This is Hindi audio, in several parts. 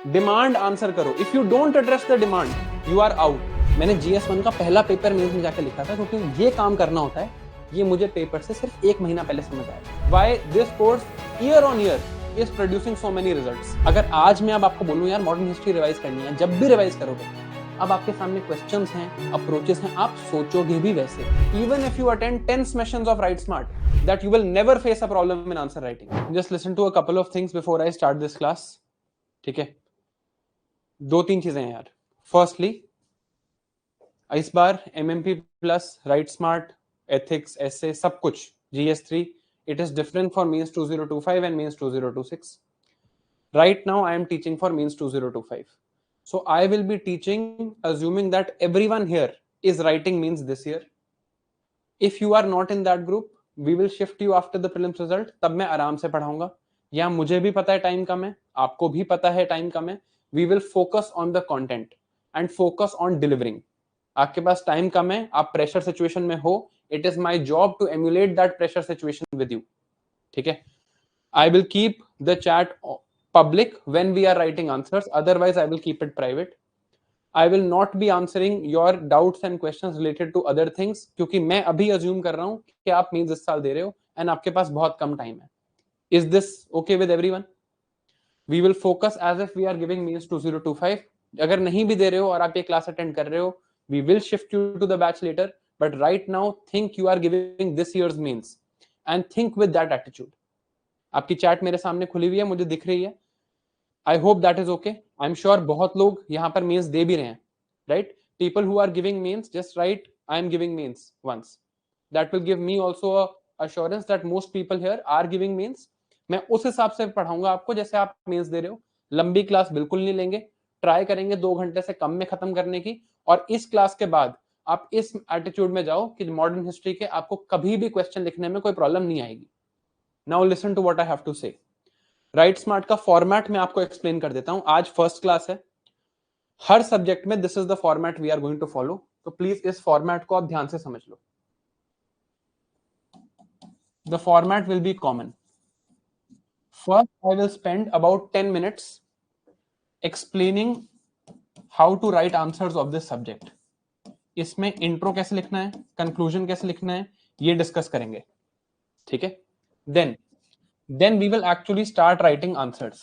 डिमांड आंसर करो. If you don't address the demand you are out. मैंने GS1 का पहला पेपर मेंस में जाकर लिखा था क्योंकि ये काम करना होता है. ये मुझे पेपर से सिर्फ 1 महीना पहले समझ आया. Why this course year on year is producing so many results. अगर आज मैं अब आपको बोलूं यार मॉडर्न हिस्ट्री रिवाइज करनी है, जब भी रिवाइज करोगे अब आपके सामने क्वेश्चंस हैं, अप्रोचेस हैं, आप सोचोगे भी वैसे. Even if you attend 10 sessions of right smart that you will never face a problem in answer writing. Just listen to a couple of things before I start this class. ठीक है, 2-3 चीजें हैं यार. Firstly, इस बार MMP plus right smart ethics ऐसे सब कुछ GS3 it is different for means 2025 and means 2026. Right now I am teaching for means 2025. So I will be teaching assuming that everyone here is writing means this year. If you are not in that group, we will shift you after the prelims result. तब मैं आराम से पढ़ाऊंगा. यहाँ मुझे भी पता है टाइम कम है, आपको भी पता है टाइम कम है. We will focus on the content and focus on delivering. आपके पास टाइम कम है, आप प्रेशर सिचुएशन में हो. It is my job to emulate that pressure situation with you. ठीक है. I will keep the chat public when we are writing answers. Otherwise, I will keep it private. I will not be answering your doubts and questions related to other things क्योंकि मैं अभी assume कर रहा हूं कि आप means इस साल दे रहे हो and आपके पास बहुत कम टाइम है. Is this okay with everyone? We will focus as if we are giving means 2025. अगर नहीं भी दे रहे हो और आप ये क्लास अटेंड कर रहे हो, we will shift you to the batch later. But right now, think you are giving this year's means and think with that attitude. आपकी चैट मेरे सामने खुली हुई है, मुझे दिख रही है. I hope that is okay. I'm sure बहुत लोग यहाँ पर means दे भी रहे हैं, right? People who are giving means just write I am giving means once. That will give me also a assurance that most people here are giving means. मैं उस हिसाब से पढ़ाऊंगा आपको जैसे आप means दे रहे हो. लंबी क्लास बिल्कुल नहीं लेंगे, ट्राई करेंगे 2 घंटे से कम में खत्म करने की. और इस क्लास के बाद आप इस एटीट्यूड में जाओ कि मॉडर्न हिस्ट्री के आपको कभी भी क्वेश्चन लिखने में कोई प्रॉब्लम नहीं आएगी. Now listen to what I have to say. Write smart का फॉर्मेट मैं आपको एक्सप्लेन कर देता हूं. आज फर्स्ट क्लास है, हर सब्जेक्ट में this is the format we are going to follow. तो प्लीज इस फॉर्मेट को आप ध्यान से समझ लो. The format will be common. First I will spend about 10 minutes explaining how to write answers of this subject. इसमें इंट्रो कैसे लिखना है, कंक्लूजन कैसे लिखना है, ये डिस्कस करेंगे. ठीक है. Then we will actually start writing answers.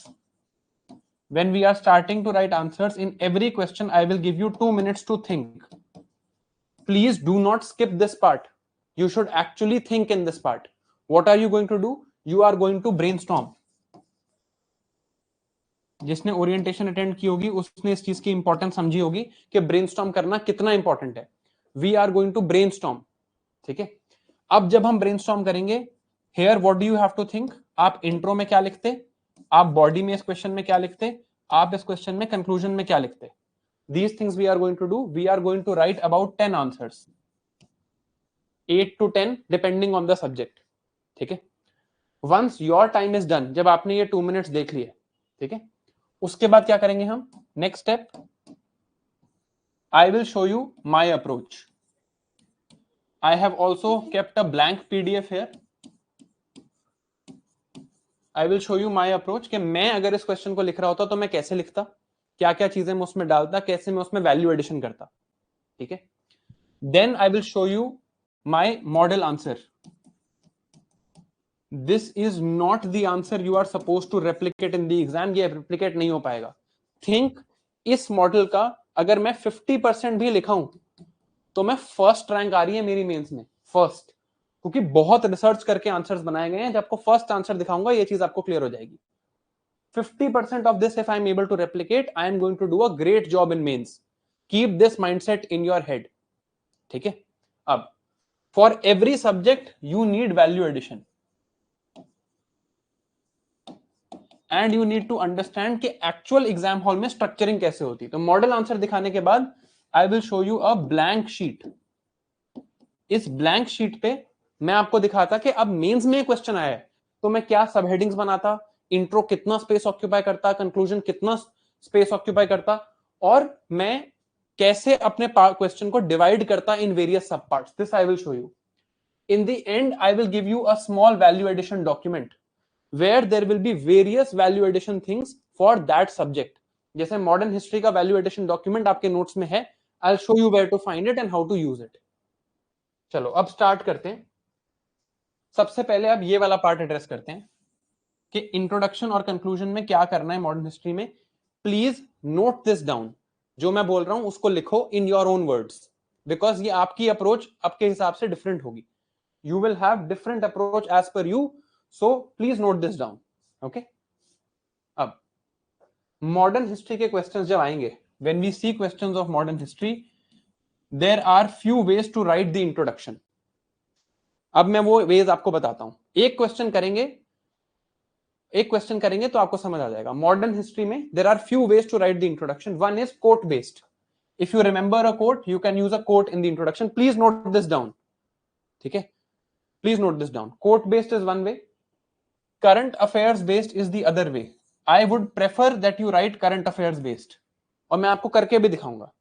When we are starting to write answers, in every question I will give you 2 minutes to think. Please do not skip this part. You should actually think in this part. What are you going to do? You are going to brainstorm. जिसने ओरिएंटेशन अटेंड की होगी उसने इस चीज की इंपॉर्टेंस समझी होगी कि ब्रेनस्टॉर्म करना कितना इंपॉर्टेंट है. We are going to brainstorm. ठीक है. अब जब हम ब्रेनस्टॉर्म करेंगे, here what do you have to think. आप इंट्रो में क्या लिखते, आप बॉडी में इस क्वेश्चन में क्या लिखते, आप इस क्वेश्चन में कंक्लूजन में क्या लिखते. These things we are going to do. We are going to write about 10 answers, 8 to 10 depending on the subject. ठीक है. Once your time is done, जब आपने ये 2 minutes देख लिए, ठीक है, उसके बाद क्या करेंगे हम. Next step, I will show you my approach. I have also kept a blank PDF here. I will show you my approach कि मैं अगर इस क्वेश्चन को लिख रहा होता तो मैं कैसे लिखता, क्या क्या चीजें मैं उसमें डालता, कैसे मैं उसमें वैल्यू एडिशन करता. ठीक है. Then I will show you my model answer. This is not the answer you are suppose to replicate in the exam. ये रेप्लिकेट नहीं हो पाएगा. थिंक इस मॉडल का अगर मैं 50% भी लिखा हूं तो मैं फर्स्ट रैंक आ रही है मेरी मेंस में, फर्स्ट. क्योंकि बहुत रिसर्च करके आंसर्स बनाए गए हैं. जब आपको फर्स्ट आंसर दिखाऊंगा ये चीज आपको क्लियर हो जाएगी. 50% of this if I am able to replicate, I am going to do a great job in mains. Keep this mindset in your head. ठीक है. अब for every subject you need value addition and you need to understand कि actual exam hall में structuring कैसे होती. तो मॉडल आंसर दिखाने के बाद I will show you a blank sheet. इस blank sheet पे मैं आपको दिखाता कि अब मेंस में क्वेश्चन आया है तो मैं क्या सब हेडिंग्स बनाता, इंट्रो कितना स्पेस ऑक्यूपाई करता, कंक्लूजन कितना स्पेस ऑक्यूपाई करता, और मैं कैसे अपने क्वेश्चन को डिवाइड करता in various sub parts. This I will show you. In the end I will give you a small value addition document where there will be various value addition things for that subject. जैसे मॉडर्न हिस्ट्री का वैल्यू एडिशन डॉक्यूमेंट आपके नोट्स में है, I will show you where to find it and how to use it. चलो अब स्टार्ट करते हैं। सबसे पहले अब ये वाला पार्ट एड्रेस करते हैं कि इंट्रोडक्शन और कंक्लूजन में क्या करना है मॉडर्न हिस्ट्री में। प्लीज नोट दिस डाउन, जो मैं बोल रहा हूं उसको लिखो in your own words, because ये आपकी अप्रोच आपके हिसाब से डिफरेंट होगी। You will have different approach as per you, so please note this down. Okay, अब मॉडर्न हिस्ट्री के क्वेश्चंस जब आएंगे, when we see questions of modern history, there are few ways to write the introduction. अब मैं वो वेज आपको बताता हूं। एक क्वेश्चन करेंगे तो आपको समझ आ जाएगा। मॉडर्न हिस्ट्री में there are few ways to write the introduction. One is quote based. If you remember a quote, you can use a quote in the introduction. Please note this down, ठीक है, please note this down. Quote based is one way, current affairs based is the other way. I would prefer that you write current affairs based, और मैं आपको करके भी दिखाऊंगा।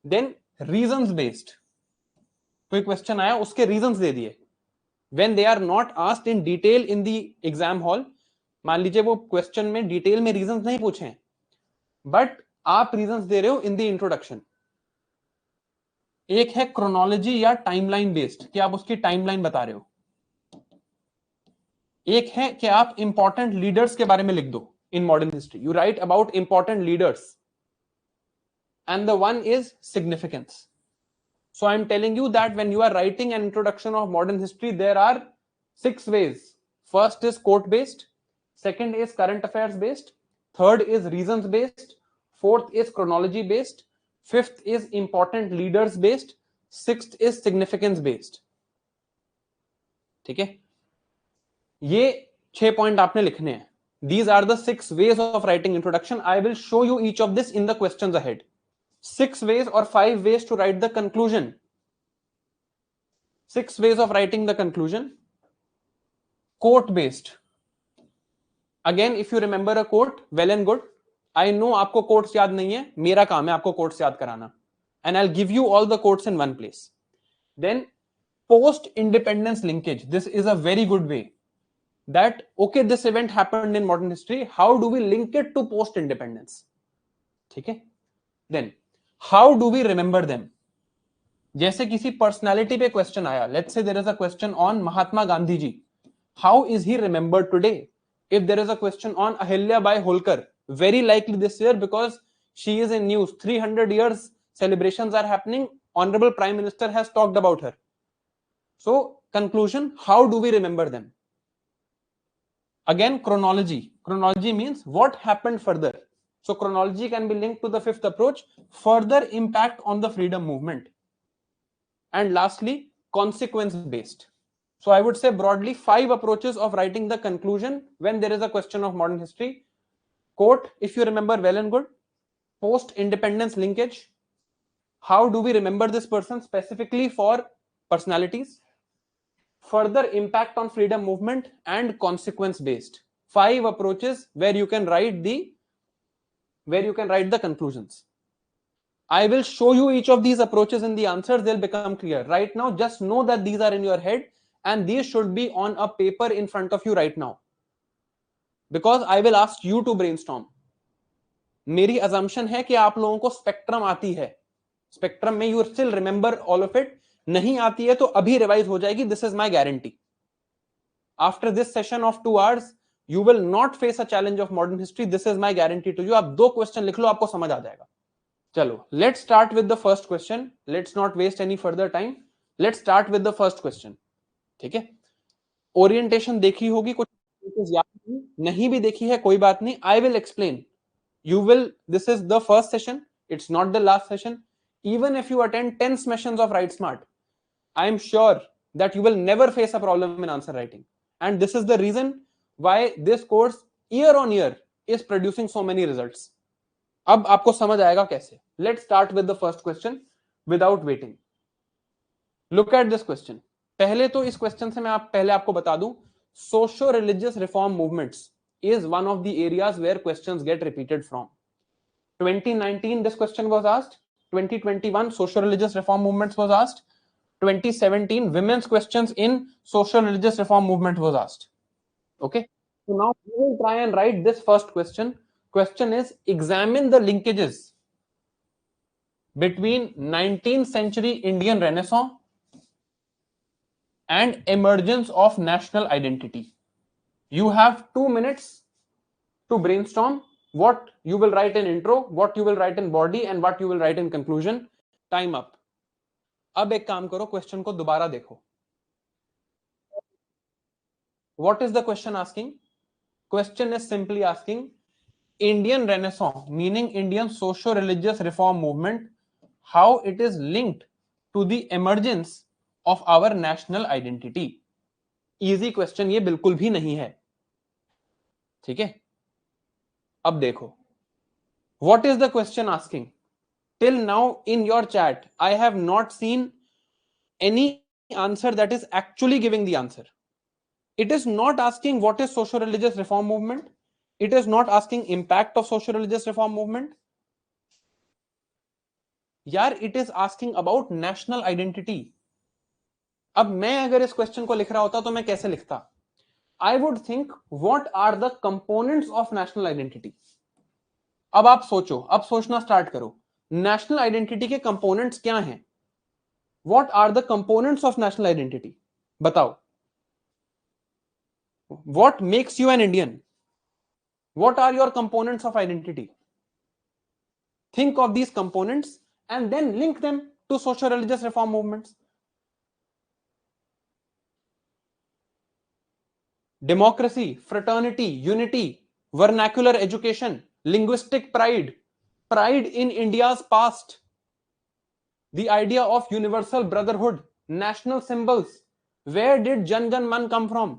देन रीजंस बेस्ड, कोई क्वेश्चन आया उसके रीजंस दे दिए, when they are not asked in detail in the exam hall। मान लीजिए वो क्वेश्चन में डिटेल में रीजंस नहीं पूछे हैं, बट आप रीजंस दे रहे हो इन द इंट्रोडक्शन। एक है क्रोनोलॉजी या टाइमलाइन बेस्ड, कि आप उसकी टाइमलाइन बता रहे हो। एक है कि आप इंपॉर्टेंट लीडर्स के बारे में लिख दो in modern history, you right about important leaders. And the one is significance. So I'm telling you that when you are writing an introduction of modern history, there are 6 ways. First is quote based, second is current affairs based, third is reasons based, fourth is chronology based, fifth is important leaders based, sixth is significance based। ठीक है, ये 6 पॉइंट आपने लिखने हैं। These are the 6 ways of writing introduction. I will show you each of this in the questions ahead। 6 ways or 5 ways to write the conclusion। 6 ways of writing the conclusion। Quote based, again if you remember a quote, well and good। I know आपको quotes याद नहीं है, मेरा काम है आपको quotes याद कराना, and I'll give you all the quotes in one place। Then post independence linkage, this is a very good way, that okay this event happened in modern history, how do we link it to post independence। ठीक है, then how do we remember them। जैसे किसी पर्सनालिटी पे क्वेश्चन आया, let's say there is a question on Mahatma Gandhi ji, how is he remembered today. If there is a question on Ahilya Bai Holkar, very likely this year because she is in news, 300 years celebrations are happening, honorable prime minister has talked about her। So conclusion, how do we remember them। Again chronology means what happened further, so chronology can be linked to the fifth approach, further impact on the freedom movement। And lastly consequence based। So I would say broadly 5 approaches of writing the conclusion when there is a question of modern history। Quote, if you remember well and good, post independence linkage, how do we remember this person specifically for personalities, further impact on freedom movement, and consequence based। 5 approaches where you can write the conclusions। I will show you each of these approaches in the answers, they'll become clear। Right now just know that these are in your head and these should be on a paper in front of you right now, because I will ask you to brainstorm। मेरी assumption है कि आप लोगों को स्पेक्ट्रम आती है, स्पेक्ट्रम में you still remember all of it। नहीं आती है तो अभी रिवाइज हो जाएगी, this is my guarantee। After this session of 2 hours you will not face a challenge of modern history, this is my guarantee to you। आप 2 क्वेश्चन लिख लो, आपको समझ आ जाएगा। चलो let's start with the first question, let's not waste any further time, let's start with the first question. ठीक है, ओरिएंटेशन देखी होगी, कुछ याद नहीं भी देखी है कोई बात नहीं, I will explain. You will, this is the first session, it's not the last session. Even if you attend 10 sessions of right smart, I am sure that you will never face a problem in answer writing, and this is the reason why this course year on year is producing so many results। अब आपको समझ आएगा कैसे। Let's start with the first question without waiting. Look at this question. पहले तो इस क्वेश्चन से मैं पहले आपको बता दूं, socio religious reform movements is one of the areas where questions get repeated from. 2019 this question was asked, 2021 socio religious reform movements was asked, 2017 women's questions in social religious reform movement was asked। Okay, so now we will try and write this first question, Question is, examine the linkages between 19th century Indian Renaissance and emergence of national identity. You have 2 minutes to brainstorm what you will write in intro, what you will write in body, and what you will write in conclusion. Time up. अब एक काम करो, क्वेश्चन को दोबारा देखो. What is the question asking? Question is simply asking, Indian Renaissance, meaning Indian socio-religious reform movement, how it is linked to the emergence of our national identity. Easy question ये बिल्कुल भी नहीं है. ठीक है, अब देखो. What is the question asking? Till now in your chat, I have not seen any answer that is actually giving the answer. It is not asking what is socio-religious reform movement. It is not asking impact of socio-religious reform movement. यार, it is asking about national identity. अब मैं अगर इस क्वेश्चन को लिख रहा होता तो मैं कैसे लिखता? I would think what are the components of national identity. अब आप सोचो, अब सोचना स्टार्ट करो. नेशनल आइडेंटिटी के कंपोनेंट्स क्या हैं? What are the components of national identity? बताओ. What makes you an Indian? What are your components of identity? Think of these components and then link them to social religious reform movements. Democracy, fraternity, unity, vernacular education, linguistic pride, pride in India's past, the idea of universal brotherhood, national symbols. Where did Jan Gan Man come from?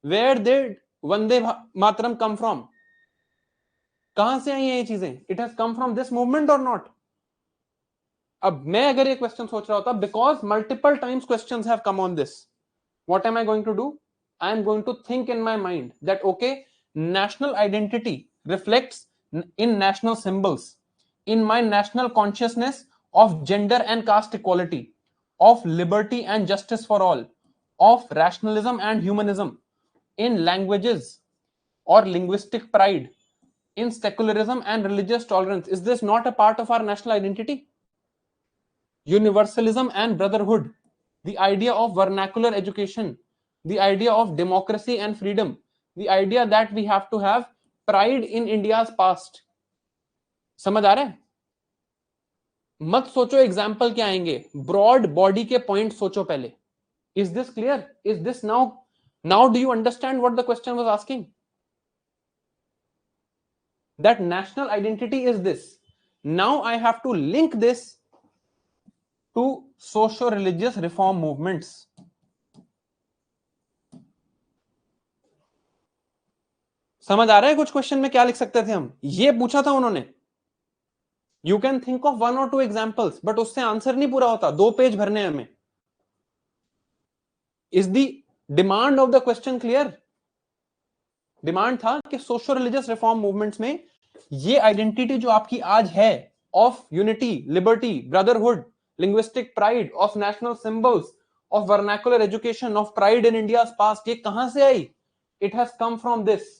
Where did Vande Mataram come from? कहां से आई हैं ये चीजें? It has come from this movement or not? अब मैं अगर ये क्वेश्चन सोच रहा होता, because multiple times questions have come on this, what am I going to do? I am going to think in my mind that, okay, national identity reflects in national symbols, in my national consciousness of gender and caste equality, of liberty and justice for all, of rationalism and humanism, in languages or linguistic pride, in secularism and religious tolerance. Is this not a part of our national identity? Universalism and brotherhood, the idea of vernacular education, the idea of democracy and freedom, the idea that we have to have pride in India's past. समझ आ रहा है? मत सोचो एग्जाम्पल क्या आएंगे, ब्रॉड बॉडी के पॉइंट सोचो पहले. Is this clear? Is this now do you understand what the question was asking? That national identity is this. Now I have to link this to socio-religious reform movements. समझ आ रहा है कुछ क्वेश्चन में क्या लिख सकते थे हम? ये पूछा था उन्होंने. You can think of 1 or 2 examples, but उससे आंसर नहीं पूरा होता. 2 पेज भरने हमें. Is the demand of the question clear? Demand था कि सोशल रिलीजियस रिफॉर्म मूवमेंट्स में ये आइडेंटिटी जो आपकी आज है, of unity, liberty, brotherhood, linguistic pride, of national symbols, of vernacular education, of pride in India's past, ये कहां से आई? It has come from this.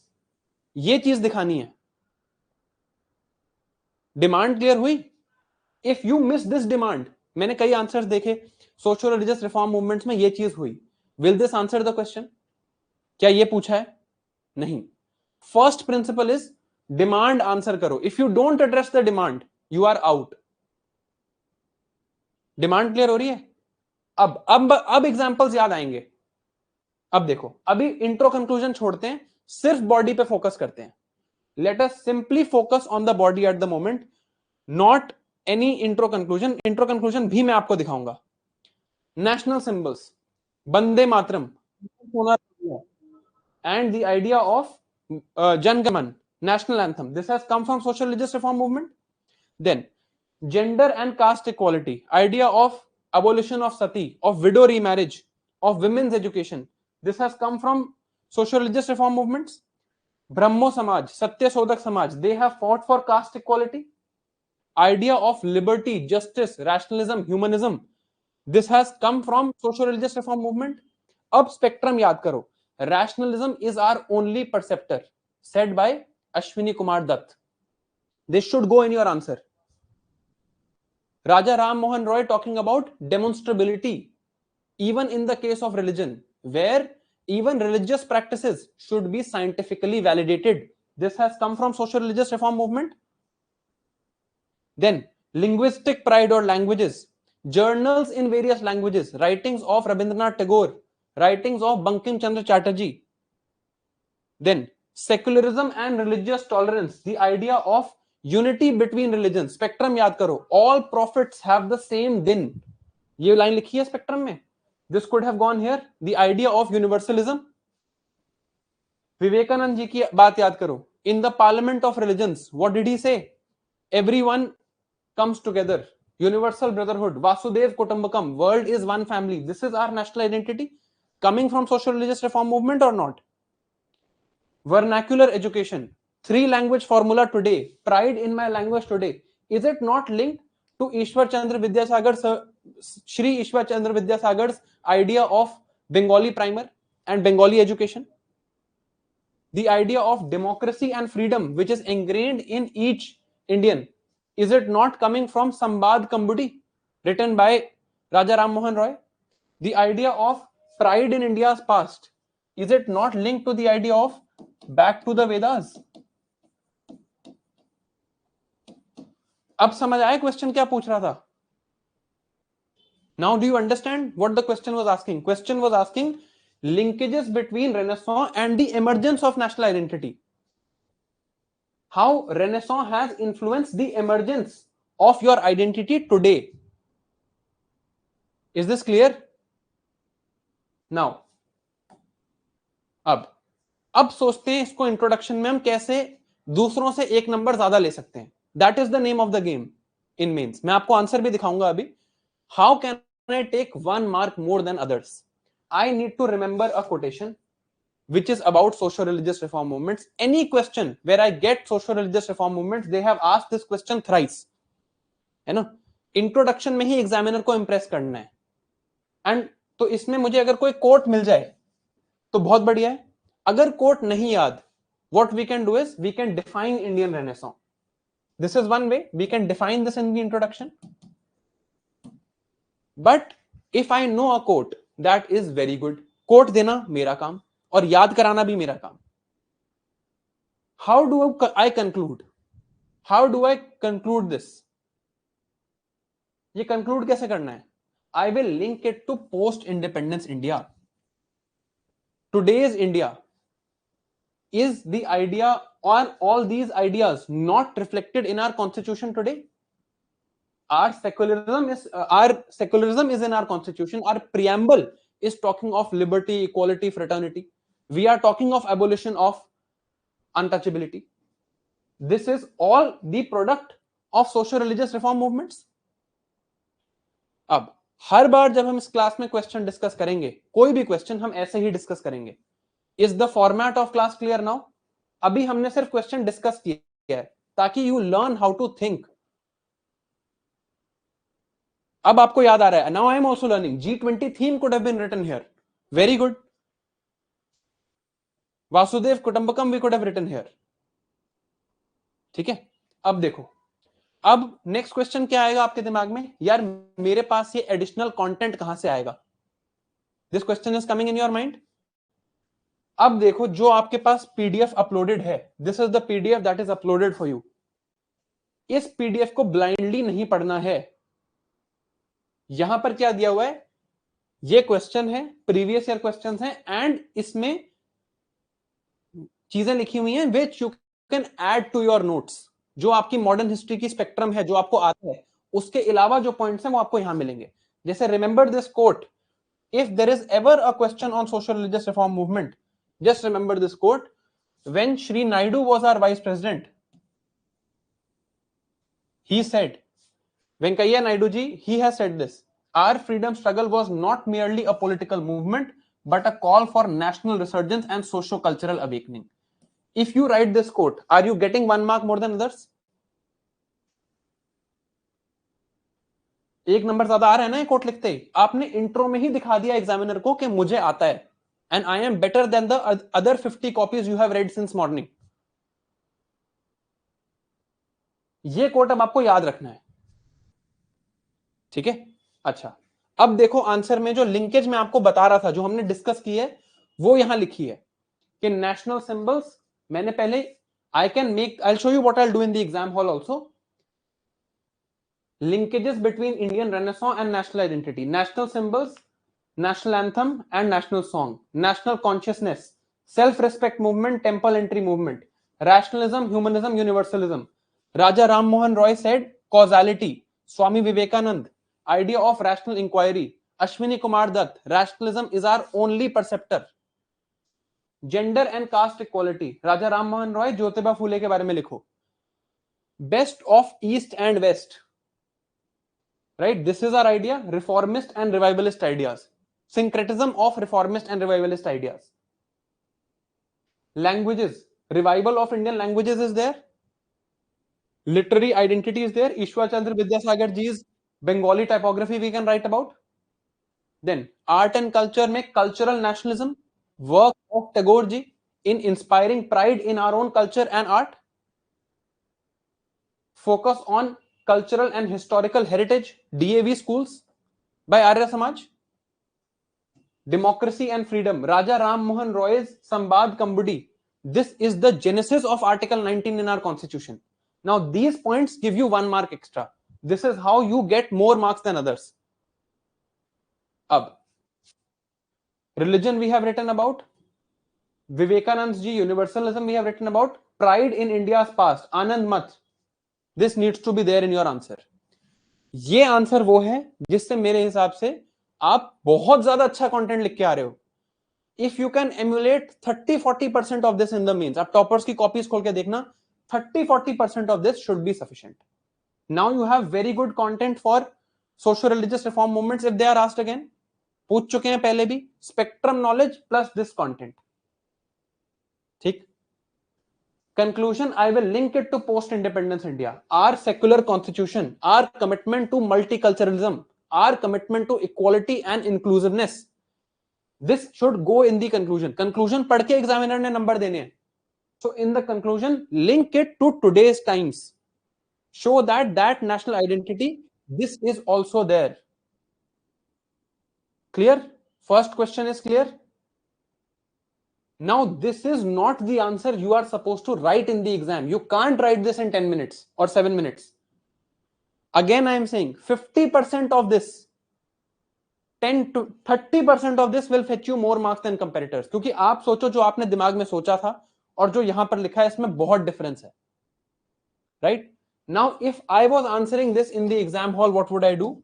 ये चीज दिखानी है. डिमांड क्लियर हुई? If you miss this demand, मैंने कई आंसर्स देखे, सोशल रिलीजियस रिफॉर्म मूवमेंट्स में ये चीज हुई, will this answer the question? क्या ये पूछा है? नहीं. First principle is demand answer करो. If you don't address the demand, you are out. Demand clear हो रही है? अब एग्जांपल्स याद आएंगे. अब देखो, अभी इंट्रो कंक्लूजन छोड़ते हैं, सिर्फ बॉडी पे फोकस करते हैं. Let us simply focus on the body at the moment, not any intro conclusion. Intro conclusion भी मैं आपको दिखाऊंगा. National symbols, Vande Mataram and the idea of Jan Gan Man, national anthem. This has come from social religious reform movement. Then gender and caste equality, idea of abolition of sati, of widow remarriage, of women's education. This has come from social religious reform movements. Brahmo Samaj, Satya Sodak Samaj, they have fought for caste equality. Idea of liberty, justice, rationalism, humanism. This has come from social religious reform movement. अब स्पेक्ट्रम याद करो. Rationalism is our only perceptor, said by Ashwini Kumar Dutt. This should go in your answer. Raja Ram Mohan Roy talking about demonstrability, even in the case of religion, where even religious practices should be scientifically validated. This has come from social religious reform movement. Then linguistic pride or languages, journals in various languages, writings of Rabindranath Tagore, writings of Bankim Chandra Chatterjee. Then secularism and religious tolerance, the idea of unity between religions. Spectrum याद करो, all prophets have the same din. ये लाइन लिखी है स्पेक्ट्रम में. This could have gone here. The idea of universalism. Vivekananda ji की बात याद करो. In the parliament of religions, what did he say? Everyone comes together. Universal brotherhood. Vasudev Kutumbakam. World is one family. This is our national identity. Coming from social religious reform movement or not? Vernacular education. 3-language formula today. Pride in my language today. Is it not linked to Ishwar Chandra Vidyasagar's, Shri Ishwar Chandra Vidyasagar's idea of Bengali primer and Bengali education? The idea of democracy and freedom, which is ingrained in each Indian, is it not coming from Sambad Kambudi, written by Raja Ram Mohan Roy? The idea of pride in India's past, is it not linked to the idea of back to the Vedas? अब समझ आया क्वेश्चन क्या पूछ रहा था? Now do you understand what the question was asking? Question was asking linkages between Renaissance and the emergence of national identity. How Renaissance has influenced the emergence of your identity today. Is this clear? Now, अब सोचते हैं इसको इंट्रोडक्शन में हम कैसे दूसरों से एक नंबर ज्यादा ले सकते हैं. That is the name of the game in mains. मैं आपको आंसर भी दिखाऊंगा अभी. How can I take 1 mark more than others? I need to remember a quotation which is about social religious reform movements. Any question where I get social religious reform movements, they have asked this question thrice. है ना? इंट्रोडक्शन में ही एग्जामिनर को इंप्रेस करना है. एंड तो इसमें मुझे अगर कोई कोट मिल जाए तो बहुत बढ़िया है. अगर कोट नहीं याद, what we can do is we can define Indian Renaissance. This is one way we can define this in the introduction. But if I know a quote, that is very good. Quote देना मेरा काम और याद कराना भी मेरा काम. How do I conclude? How do I conclude this? ये conclude कैसे करना है? I will link it to post-independence India. Today's India, is the idea or all these ideas not reflected in our constitution today? Our secularism is in our constitution. Our preamble is talking of liberty, equality, fraternity. We are talking of abolition of untouchability. This is all the product of social religious reform movements. अब हर बार जब हम इस क्लास में क्वेश्चन डिस्कस करेंगे, कोई भी क्वेश्चन हम ऐसे ही डिस्कस करेंगे. Is the format of class clear now? अभी हमने सिर्फ क्वेश्चन डिस्कस किया है ताकि you learn how to think. अब आपको याद आ रहा है. Now I am also learning. G20 theme could have been written here. Very good. वासुदेव कुटुंबकम we could have written here. ठीक है. अब देखो, अब नेक्स्ट क्वेश्चन क्या आएगा आपके दिमाग में? यार मेरे पास ये एडिशनल कंटेंट कहां से आएगा? This question is coming in your mind. अब देखो, जो आपके पास पीडीएफ अपलोडेड है, this is the PDF that is uploaded for you. इस पीडीएफ को ब्लाइंडली नहीं पढ़ना है. यहां पर क्या दिया हुआ है? ये क्वेश्चन है, प्रीवियस ईयर क्वेश्चंस हैं, एंड इसमें चीजें लिखी हुई हैं which you can add to your notes. जो आपकी मॉडर्न हिस्ट्री की स्पेक्ट्रम है, जो आपको आता है, उसके अलावा जो पॉइंट्स हैं वो आपको यहां मिलेंगे. जैसे remember this quote. If there is ever a question on social religious reform movement, just remember this quote. When Shri Naidu was our vice president, he said, Venkaiah Naidu ji, he has said this: our freedom struggle was not merely a political movement but a call for national resurgence and socio-cultural awakening. If you write this quote, are you getting 1 mark more than others? एक नंबर ज्यादा आ रहा है ना ये कोट लिखते ही. आपने इंट्रो में ही दिखा दिया एग्जामिनर को कि मुझे आता है. And I am better than the other 50 copies you have read since morning. ये कोट अब आपको याद रखना है, ठीक है। अच्छा, अब देखो आंसर में जो लिंकेज मैं आपको बता रहा था, जो हमने डिस्कस की है, वो यहां लिखी है कि नेशनल सिंबल्स, मैंने पहले, I show you what I will do in the exam hall also, linkages between Indian Renaissance and national identity, national symbols, national anthem and national song, national consciousness, self-respect movement, temple entry movement, rationalism, humanism, universalism. Raja Ram Mohan Roy said causality. Swami Vivekanand, idea of rational inquiry. Ashwini Kumar Dutt, rationalism is our only perceptor. Gender and caste equality. Raja Ram Mohan Roy, Jyotiba Phule के बारे में लिखो. Best of East and West. Right, this is our idea, reformist and revivalist ideas, syncretism of reformist and revivalist ideas. Languages, revival of Indian languages is there, literary identity is there, Ishwar Chandra Vidyasagar ji's Bengali typography we can write about. Then art and culture, make cultural nationalism, work of Tagore ji in inspiring pride in our own culture and art, focus on cultural and historical heritage, DAV schools by Arya Samaj. Democracy and freedom, Raja Ram Mohan Roy's Sambad Kambudi. This is the genesis of Article 19 in our constitution. Now these points give you 1 mark extra. This is how you get more marks than others. Ab religion we have written about, Vivekanand ji universalism we have written about, pride in India's past, Anand Mat. This needs to be there in your answer. ये आंसर वो है जिससे मेरे हिसाब से आप बहुत ज्यादा अच्छा कंटेंट लिख के आ रहे हो. If you can emulate 30-40% of this in the means, आप टॉपर्स की कॉपीज खोल के देखना, 30-40% of this should be sufficient. Now you have very good content for social religious reform movements if they are asked again. पूछ चुके हैं पहले भी, spectrum knowledge plus this content. ठीक. Conclusion, I will link it to post-independence India. Our secular constitution, our commitment to multiculturalism, our commitment to equality and inclusiveness. This should go in the conclusion. Conclusion पढ़ के एग्जामिनर ने नंबर देने हैं. So in the conclusion, link it to today's times. Show that national identity, this is also there. Clear? First question is clear. Now this is not the answer you are supposed to write in the exam. You can't write this in 10 minutes or 7 minutes. Again I am saying 50% of this, 10 to 30% of this will fetch you more marks than comparators. क्योंकि आप सोचो जो आपने दिमाग में सोचा था और जो यहां पर लिखा है इसमें बहुत डिफरेंस है. Right? Now if I was answering this in the exam hall, what would I do?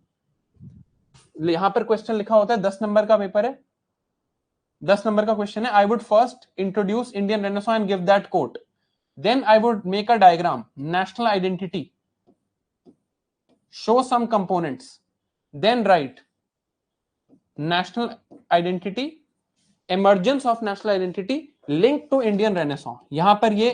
यहां पर क्वेश्चन लिखा होता है, 10 नंबर का पेपर है, 10 नंबर का क्वेश्चन है. I would first introduce Indian Renaissance and give that quote. Then I would make a diagram, national identity, show some components, then write national identity, emergence of national identity linked to Indian Renaissance. यहां पर ये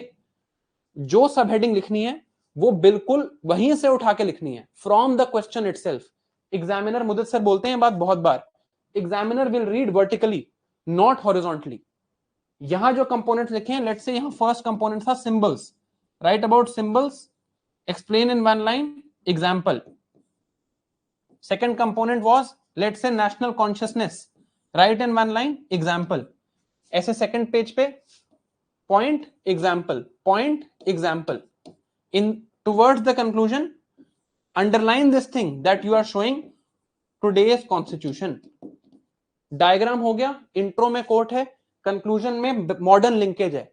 जो सब हेडिंग लिखनी है वो बिल्कुल वहीं से उठा के लिखनी है, from the question itself. Examiner, मुझे सर बोलते हैं बात बहुत बार, examiner will read vertically not horizontally. यहां जो कंपोनेंट्स लिखे हैं, लेट्स से यहां फर्स्ट कंपोनेंट था symbols, write about symbols, explain in 1 line, example. Second component was let's say national consciousness, write in 1 line, example. ऐसे सेकंड पेज पे point, example, point, example. In towards the conclusion, underline this thing that you are showing today's constitution. Diagram हो गया, intro में quote है, conclusion में modern linkage है.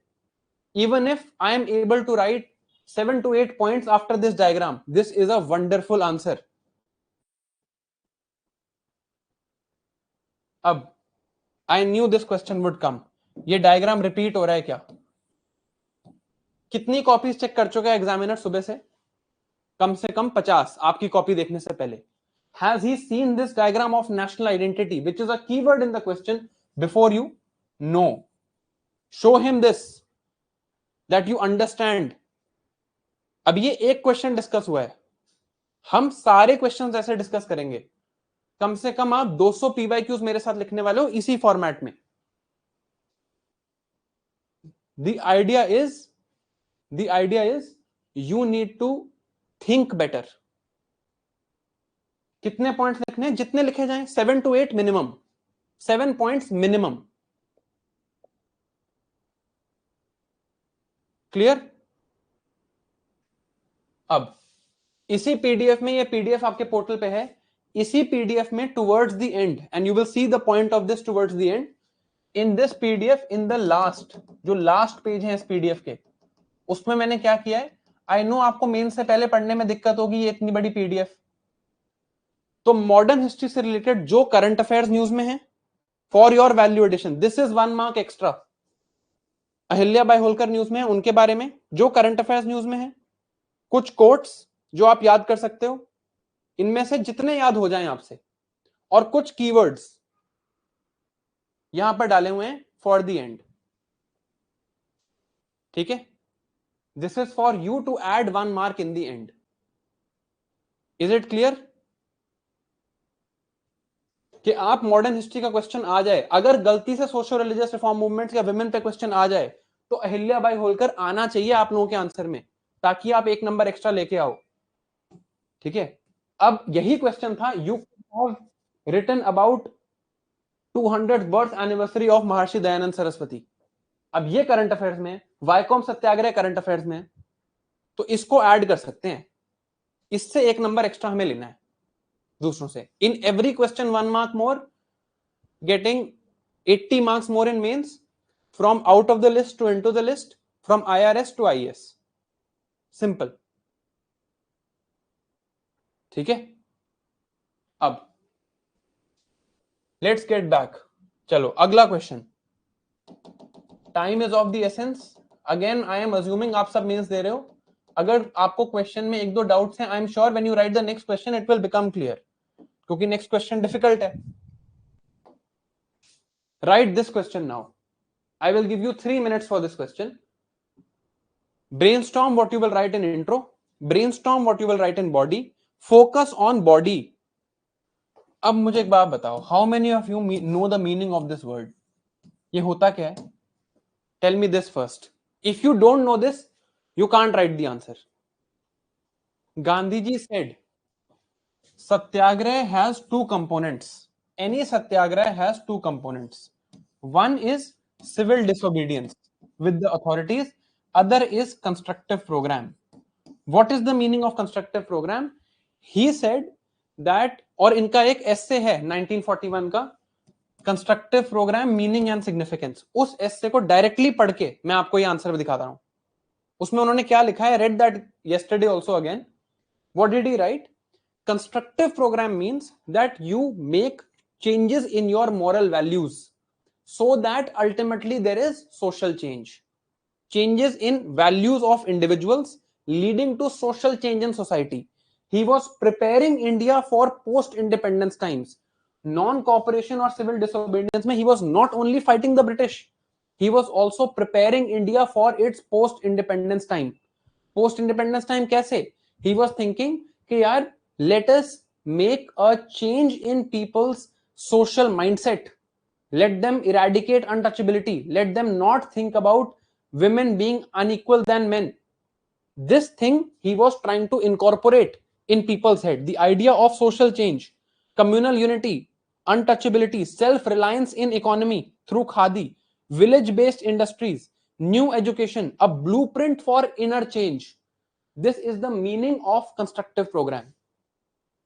Even if I am able to write 7 to 8 points after this diagram, this is a wonderful answer. अब I knew this question would come. ये diagram repeat हो रहा है क्या? कितनी कॉपीज चेक कर चुका है एग्जामिनर सुबह से? कम से कम 50 आपकी कॉपी देखने से पहले. Has he seen this diagram of national identity, which is a keyword in the question, before you? No. Show him this, that you understand. अब ये एक क्वेश्चन डिस्कस हुआ है, हम सारे क्वेश्चंस ऐसे डिस्कस करेंगे. कम से कम आप 200 PYQs मेरे साथ लिखने वाले हो इसी फॉर्मेट में. The idea is you need to think better. कितने पॉइंट्स लिखने हैं? जितने लिखे जाएं, 7 to 8 minimum, 7 points minimum. Clear? अब इसी पीडीएफ में, ये पीडीएफ आपके पोर्टल पे है, इसी पीडीएफ में towards the end, and you will see the point of this towards the end, in this PDF, in the last, जो लास्ट पेज है इस पीडीएफ के, उसमें मैंने क्या किया है, आई नो आपको मेन से पहले पढ़ने में दिक्कत होगी, ये इतनी बड़ी पीडीएफ, तो मॉडर्न हिस्ट्री से रिलेटेड जो करंट अफेयर्स न्यूज में है, for your value addition, this is 1 mark extra. Ahilya Bai Holkar news में है, उनके बारे में जो करंट अफेयर्स न्यूज में है, कुछ कोट्स जो आप याद कर सकते हो, इनमें से जितने याद हो जाएं आपसे, और कुछ कीवर्ड्स यहां पर डाले हुए हैं फॉर द एंड। ठीक है? This is for you to add 1 mark in the end. Is it clear? कि आप मॉडर्न हिस्ट्री का क्वेश्चन आ जाए, अगर गलती से सोशल रिलीजियस रिफॉर्म मूवमेंट्स या विमेन पे क्वेश्चन आ जाए, तो अहिल्या बाई होलकर आना चाहिए आप लोगों के आंसर में, ताकि आप 1 नंबर एक्स्ट्रा लेके आओ। ठीक है? अब यही क्वेश्चन था, you have written about 200th birth anniversary of Maharshi Dayanand Saraswati. अब ये करंट अफेयर्स में, वाइकॉम सत्याग्रह करंट अफेयर्स में, तो इसको ऐड कर सकते हैं, इससे 1 नंबर एक्स्ट्रा हमें लेना है दूसरों से। In every question 1 mark more, getting 80 marks more in mains, from out of the list to into the list, from IRS to IAS, simple. ठीक है? अब लेट्स गेट बैक, चलो अगला क्वेश्चन। Time is of the essence. Again I am assuming आप सब मेंस दे रहे हो, अगर आपको क्वेश्चन में 1-2 डाउट्स हैं, आई am sure when you right the next question it will become clear, क्योंकि नेक्स्ट क्वेश्चन डिफिकल्ट है। Right this question now, I will give you 3 minutes for this question. Brainstorm what you will write in intro, brainstorm what you will write in body, focus on body. अब मुझे एक बात बताओ, how many of you know the meaning of this word? ये होता क्या है? Tell me this first. If you don't know this, you can't write the answer. Gandhi ji said, Satyagraha has 2 components. Any Satyagraha has 2 components. One is civil disobedience with the authorities. Other is constructive program. What is the meaning of constructive program? He said that, और इनका एक essay है 1941 का, constructive program meaning and significance. उस essay को डायरेक्टली पढ़ के मैं आपको ये आंसर दिखाता हूं। उसमें उन्होंने क्या लिखा है? Read that yesterday also again. What did he write? Constructive program means that you make changes in your moral values so that ultimately there is social change. Changes in values of individuals leading to social change in society. He was preparing India for post-independence times. Non-cooperation or civil disobedience में he was not only fighting the British, he was also preparing India for its post-independence time. Post-independence time कैसे? He was thinking कि यार, let us make a change in people's social mindset. Let them eradicate untouchability. Let them not think about women being unequal than men. This thing he was trying to incorporate in people's head. The idea of social change, communal unity, untouchability, self-reliance in economy through khadi, village-based industries, new education, a blueprint for inner change. This is the meaning of constructive program.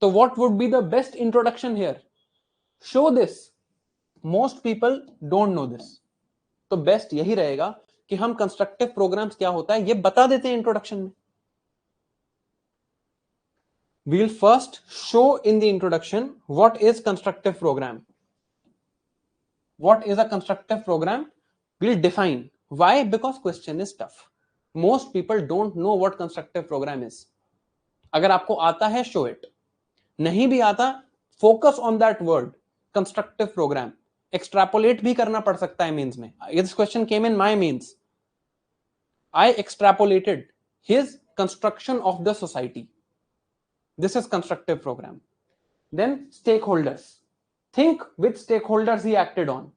So what would be the best introduction here? Show this. Most people don't know this. तो बेस्ट यही रहेगा कि हम कंस्ट्रक्टिव प्रोग्राम्स क्या होता है ये बता देते हैं इंट्रोडक्शन में. We'll first show in the introduction what is constructive program. What is a constructive program? We'll define. Why? Because question is tough. Most people don't know what constructive program is. अगर आपको आता है, show it. नहीं भी आता, focus on that word, constructive program. Extrapolate भी करना पड़ सकता है means में. This question came in my means. I extrapolated his construction of the society. This is constructive program. Then stakeholders. Think which stakeholders he acted on.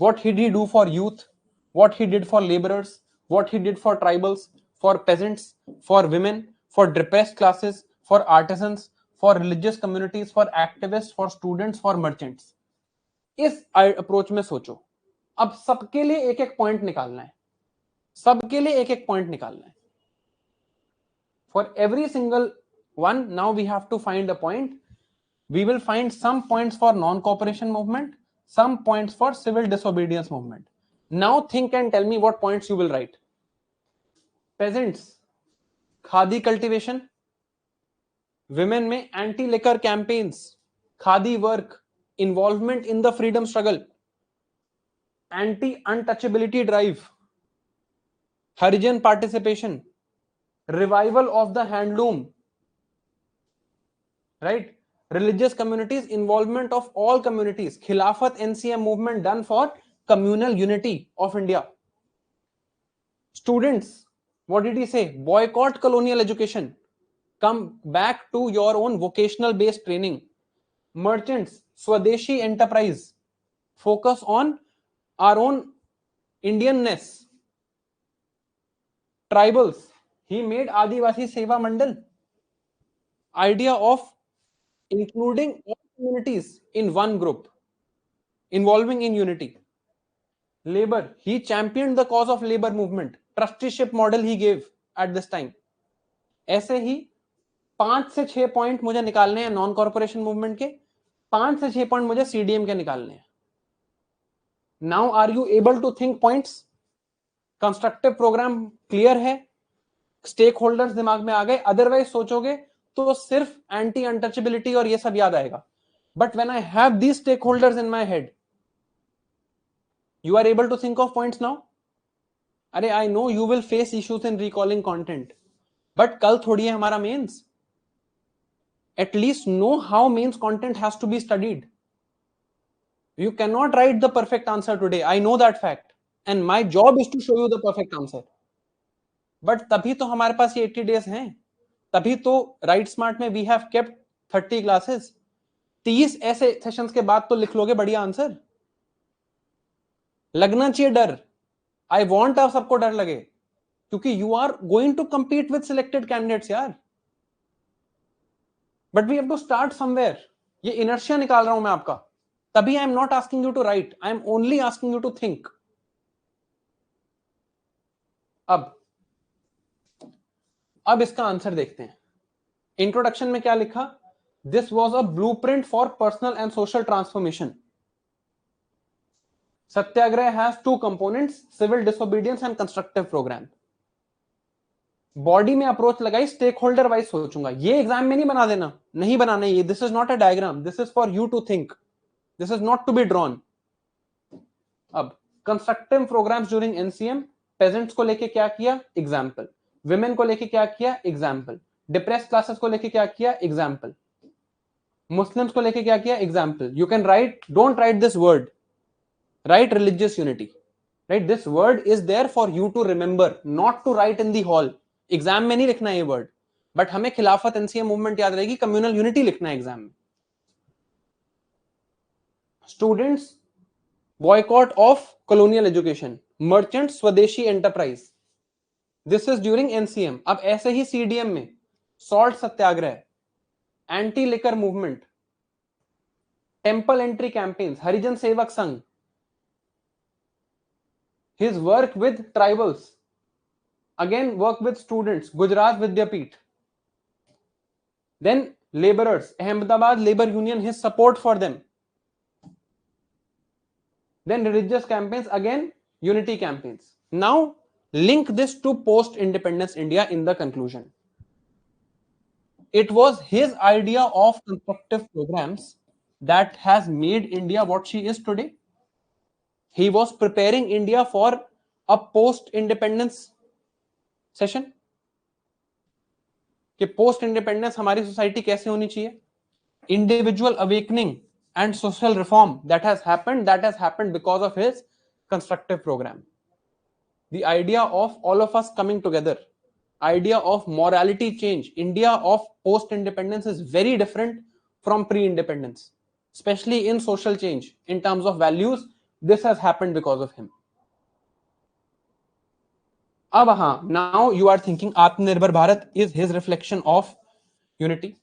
What did he do for youth? What he did for laborers? What he did for tribals, for peasants, for women, for depressed classes, for artisans, for religious communities, for activists, for students, for merchants. इस अप्रोच में सोचो. अब सबके लिए एक एक पॉइंट निकालना है, सबके लिए एक एक पॉइंट निकालना है. For every single one, now we have to find a point. We will find some points for non-cooperation movement, some points for civil disobedience movement. Now think and tell me what points you will write. Peasants, khadi cultivation, women में anti-liquor campaigns, khadi work, involvement in the freedom struggle, anti-untouchability drive, Harijan participation, revival of the handloom, right? Religious communities, involvement of all communities, Khilafat NCM movement done for communal unity of India. Students, what did he say? Boycott colonial education, come back to your own vocational based training. Merchants, Swadeshi enterprise, focus on our own Indianness. Tribals, he made Adivasi Seva Mandal. Idea of including all communities in one group, involving in unity. Labor, he championed the cause of labor movement. Trusteeship model he gave at this time. ऐसे ही 5 से 6 पॉइंट मुझे निकालने हैं नॉन कॉर्पोरेशन मूवमेंट के, 5 से 6 पॉइंट मुझे सीडीएम के निकालने हैं. Now are you able to think points? Constructive program clear है, स्टेक होल्डर्स दिमाग में आ गए. अदरवाइज सोचोगे तो सिर्फ एंटी अनटचेबिलिटी और ये सब याद आएगा. But when I have these stakeholders in my head, you are able to think of points now. अरे I know you will face issues in recalling content, but कल थोड़ी है हमारा mains. At least know how mains content has to be studied. You cannot write the perfect answer today. I know that fact, and my job is to show you the perfect answer. But तभी तो हमारे पास ये 80 days हैं, तभी तो राइट स्मार्ट में we have kept 30 classes. 30 ऐसे सेशंस के बाद तो लिख लोगे बढ़िया आंसर. लगना चाहिए डर. आई वॉन्ट आप सबको डर लगे, क्योंकि you are going to compete with selected candidates यार. But we have to start somewhere. ये इनर्शिया निकाल रहा हूं मैं आपका, तभी I am not asking you to write, I am only asking you to think. अब इसका आंसर देखते हैं. इंट्रोडक्शन में क्या लिखा? This was a blueprint for personal and social transformation. Satyagraha has 2 components, civil disobedience and constructive program. Body में अप्रोच लगाई, स्टेक होल्डर वाइज सोचूंगा. ये एग्जाम में नहीं बना देना, नहीं बनाना ये. This is not a diagram, this is for you to think, this is not to be drawn. अब constructive programs during NCM. Peasants को लेके क्या किया? एग्जाम्पल. विमेन को लेके क्या किया? एग्जाम्पल. डिप्रेस्ड क्लासेस को लेके क्या किया? एग्जाम्पल. मुस्लिम्स को लेके क्या किया? Example. You can right, don't write this word, write religious unity, right? This word is there for you to remember, not to write in the hall. Exam में नहीं लिखना है ये वर्ड, बट हमें खिलाफत एनसीएम मूवमेंट याद रहेगी, कम्युनल यूनिटी लिखना है एग्जाम में. Students, boycott of colonial education. Merchant, swadeshi enterprise. This is during NCM. अब ऐसे ही सीडीएम में salt satyagraha, anti liquor movement, temple entry campaigns, Harijan Sevak Sangh, his work with tribals, again work with students, Gujarat Vidyapeeth. Then laborers, Ahmedabad labor union, his support for them. Then religious campaigns, again unity campaigns. Now link this to post independence India in the conclusion. It was his idea of constructive programs that has made India what she is today. He was preparing India for a post-independence session. कि post independence हमारी सोसाइटी कैसे होनी चाहिए. Individual awakening and social reform that has happened because of his constructive program. The idea of all of us coming together, idea of morality change. India of post-independence is very different from pre-independence, especially in social change, in terms of values. This has happened because of him. अब हाँ, नाउ यू आर थिंकिंग आत्मनिर्भर Bharat is his reflection of unity,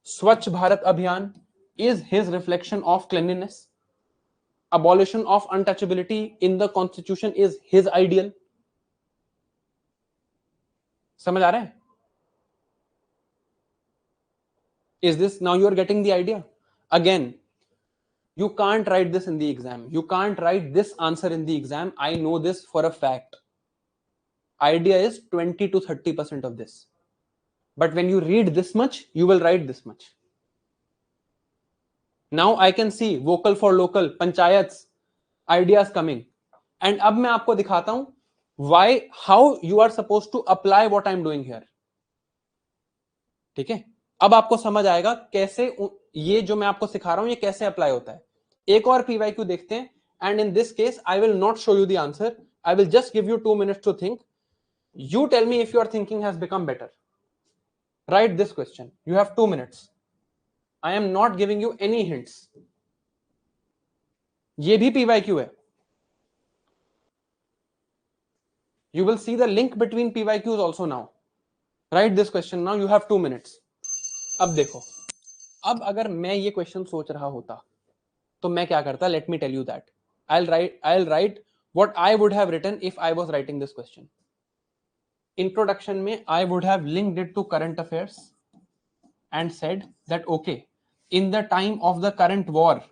स्वच्छ भारत अभियान is his reflection of cleanliness, abolition of untouchability in the constitution is his ideal. समझ आ रहा है? Is this now you are getting the idea? Again, you can't write this in the exam, you can't write this answer in the exam. I know this for a fact. Idea is 20 to 30% of this, but when you read this much you will write this much. Now I can see vocal for local, panchayats, ideas coming. And अब मैं आपको दिखाता हूं why, how you are supposed to apply what I'm doing here. ठीक है, अब आपको समझ आएगा कैसे ये जो मैं आपको सिखा रहा हूं ये कैसे अप्लाई होता है. एक और पीवाईक्यू देखते हैं. And in this case I will not show you the answer, I will just give you 2 minutes to think. You tell me if your thinking has become better. Write this question. You have 2 minutes. I am not giving you any hints. ये भी PYQ है. You will see the link between PYQs also now. Write this question now. You have 2 minutes. अब देखो, अब अगर मैं ये क्वेश्चन सोच रहा होता तो मैं क्या करता? Let me tell you that. I'll write what I would have written if I was writing this question. Introduction में I would have linked it to current affairs and said that okay, in the time of the current war,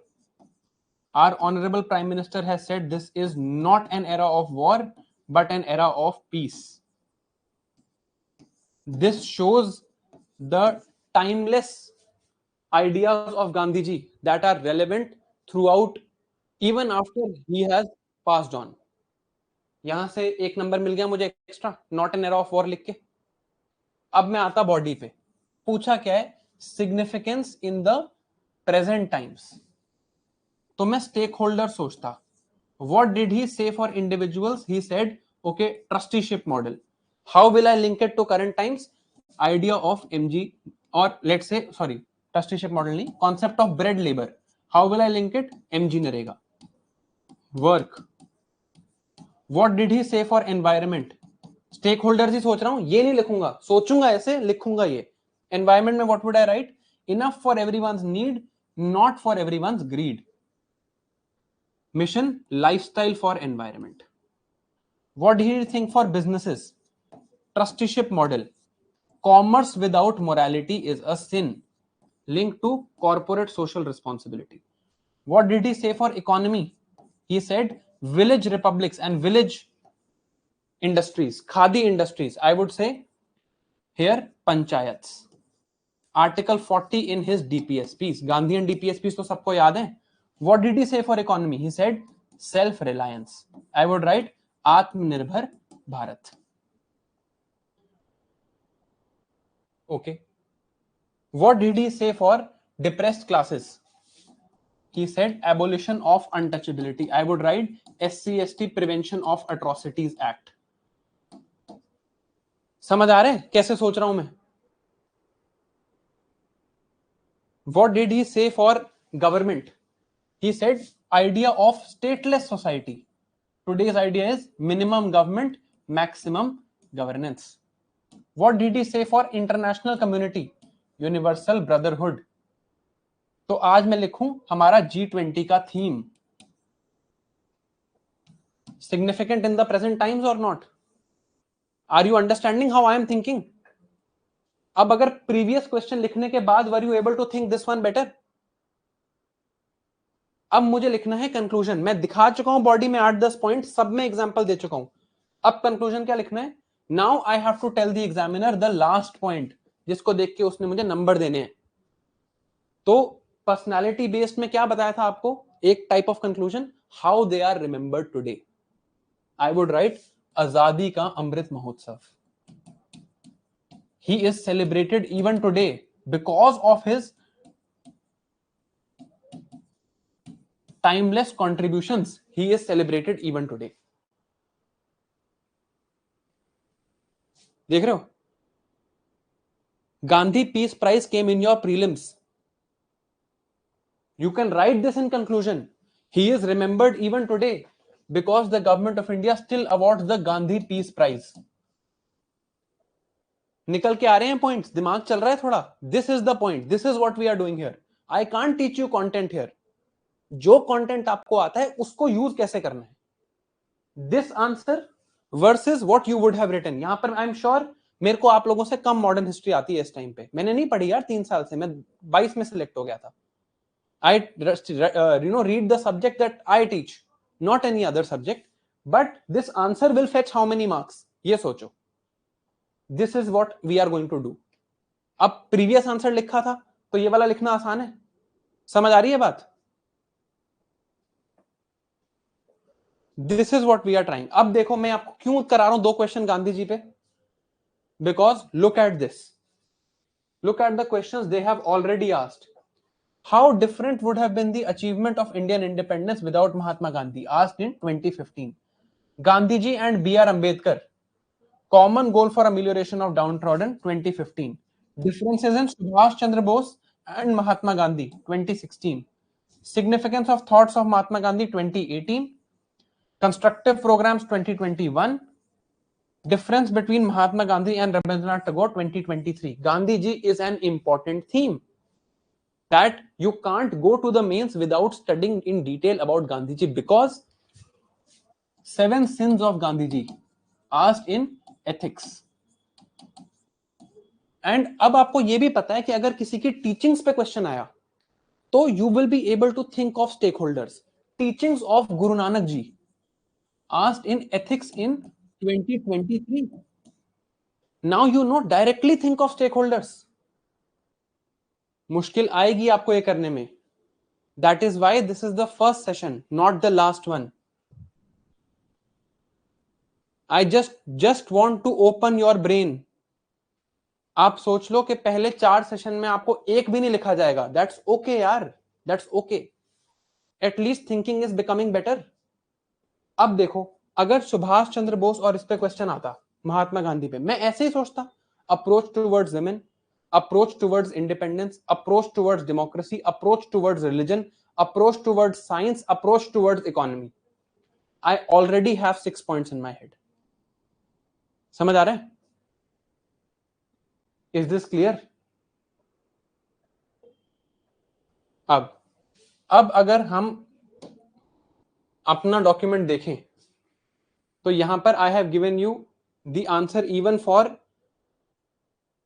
our honorable prime minister has said this is not an era of war but an era of peace. This shows the timeless ideas of Gandhiji that are relevant throughout even after he has passed on. यहां से एक नंबर मिल गया मुझे extra, not an era of war लिख के. अब मैं आता बॉडी पे, पूछा क्या है? Significance in the present times. तो मैं स्टेक होल्डर सोचता. What did he say for individuals? He said okay, trusteeship model. How will I link it to current times? Idea of MG, और let's say sorry trusteeship model नहीं, concept of bread labour. How will I link it? MG NREGA. Work. What did he say for environment? Stakeholders ही सोच रहा हूं, ये नहीं लिखूंगा, सोचूंगा ऐसे, लिखूंगा ये. एनवायरमेंट में what would I write? Enough for everyone's need, not for everyone's greed. Mission lifestyle for environment. What did he think for businesses? Trusteeship model. Commerce without morality is a sin, link to corporate social responsibility. What did he say for economy? He said village republics and village industries, khadi industries. I would say here panchayats. Article 40 in his DPSPs, Gandhian DPSPs तो सबको याद है. What did he say for economy? He said self reliance. I would write आत्मनिर्भर Bharat. Okay. What did he say for depressed classes? He said abolition of untouchability. I would write SC/ST Prevention of Atrocities Act. समझ आ रहे हैं कैसे सोच रहा हूं मैं? What did he say for government? He said idea of stateless society. Today's idea is minimum government, maximum governance. What did he say for international community? Universal brotherhood. तो आज मैं लिखूं हमारा G20 का theme, significant in the present times or not? Are you understanding how I am thinking? अब अगर previous question लिखने के बाद were you able to think this one better? अब मुझे लिखना है कंक्लूजन. मैं दिखा चुका हूं बॉडी में 8-10 पॉइंट, सब में एग्जांपल दे चुका हूं. अब कंक्लूजन क्या लिखना है? Now I have to tell the examiner the last point जिसको देख के उसने मुझे नंबर देने हैं. तो पर्सनालिटी बेस्ड में क्या बताया था आपको? एक type of conclusion, how they are remembered today. I would write Azadi ka Amrit Mahotsav. He is celebrated even today because of his timeless contributions. He is celebrated even today. देख रहे हो? Gandhi Peace Prize came in your prelims. You can write this in conclusion. He is remembered even today because the government of India still awards the Gandhi Peace Prize. निकल के आ रहे हैं पॉइंट्स, दिमाग चल रहा है थोड़ा? This is the point, this is what we are doing here. I can't teach you content here. जो कंटेंट आपको आता है उसको यूज कैसे करना है, this answer versus what you would have written. यहां पर आई एम श्योर मेरे को आप लोगों से कम मॉडर्न हिस्ट्री आती है इस टाइम पे। मैंने नहीं पढ़ी यार 3 साल से, मैं 22 में सिलेक्ट हो गया था। I read the subject that I teach, not any other subject. But this answer will fetch how many marks? ये सोचो। This is what we are going to do. अब previous answer लिखा था तो ये वाला लिखना आसान है। समझ आ रही है बात? This is what we are trying. अब देखो मैं आपको क्यों करा रहा हूं 2 क्वेश्चन गांधी जी पे, because look at this. Look at the questions they have already asked. How different would have been the achievement of Indian independence without Mahatma Gandhi? Asked in 2015. Gandhiji and B.R. Ambedkar. Common goal for amelioration of downtrodden, 2015. Differences in Subhash Chandra Bose and Mahatma Gandhi, 2016. Significance of thoughts of Mahatma Gandhi, 2018. Constructive programs, 2021. Difference between Mahatma Gandhi and Rabindranath Tagore, 2023. Gandhiji is an important theme that you can't go to the mains without studying in detail about Gandhiji, because 7 sins of Gandhiji asked in ethics. And अब आपको यह भी पता है कि अगर किसी की टीचिंग्स पे क्वेश्चन आया तो you will be able to think of stakeholders. Teachings of Guru Nanak ji asked in ethics in 2023। Now you know directly think of stakeholders. मुश्किल आएगी आपको ये करने में। That is why this is the first session, not the last one. I just want to open your brain. आप सोच लो कि पहले 4 सेशन में आपको एक भी नहीं लिखा जाएगा, दैट्स ओके यार, that's okay. At least thinking is becoming better. अब देखो अगर सुभाष चंद्र बोस और इस पे क्वेश्चन आता महात्मा गांधी पे, मैं ऐसे ही सोचता, approach towards women, approach towards independence, approach towards democracy, approach towards religion, approach towards science, approach towards economy. I already have 6 points in my head. समझ आ रहा है? Is this clear? अब अगर हम अपना डॉक्यूमेंट देखें तो यहां पर I have given you the answer even for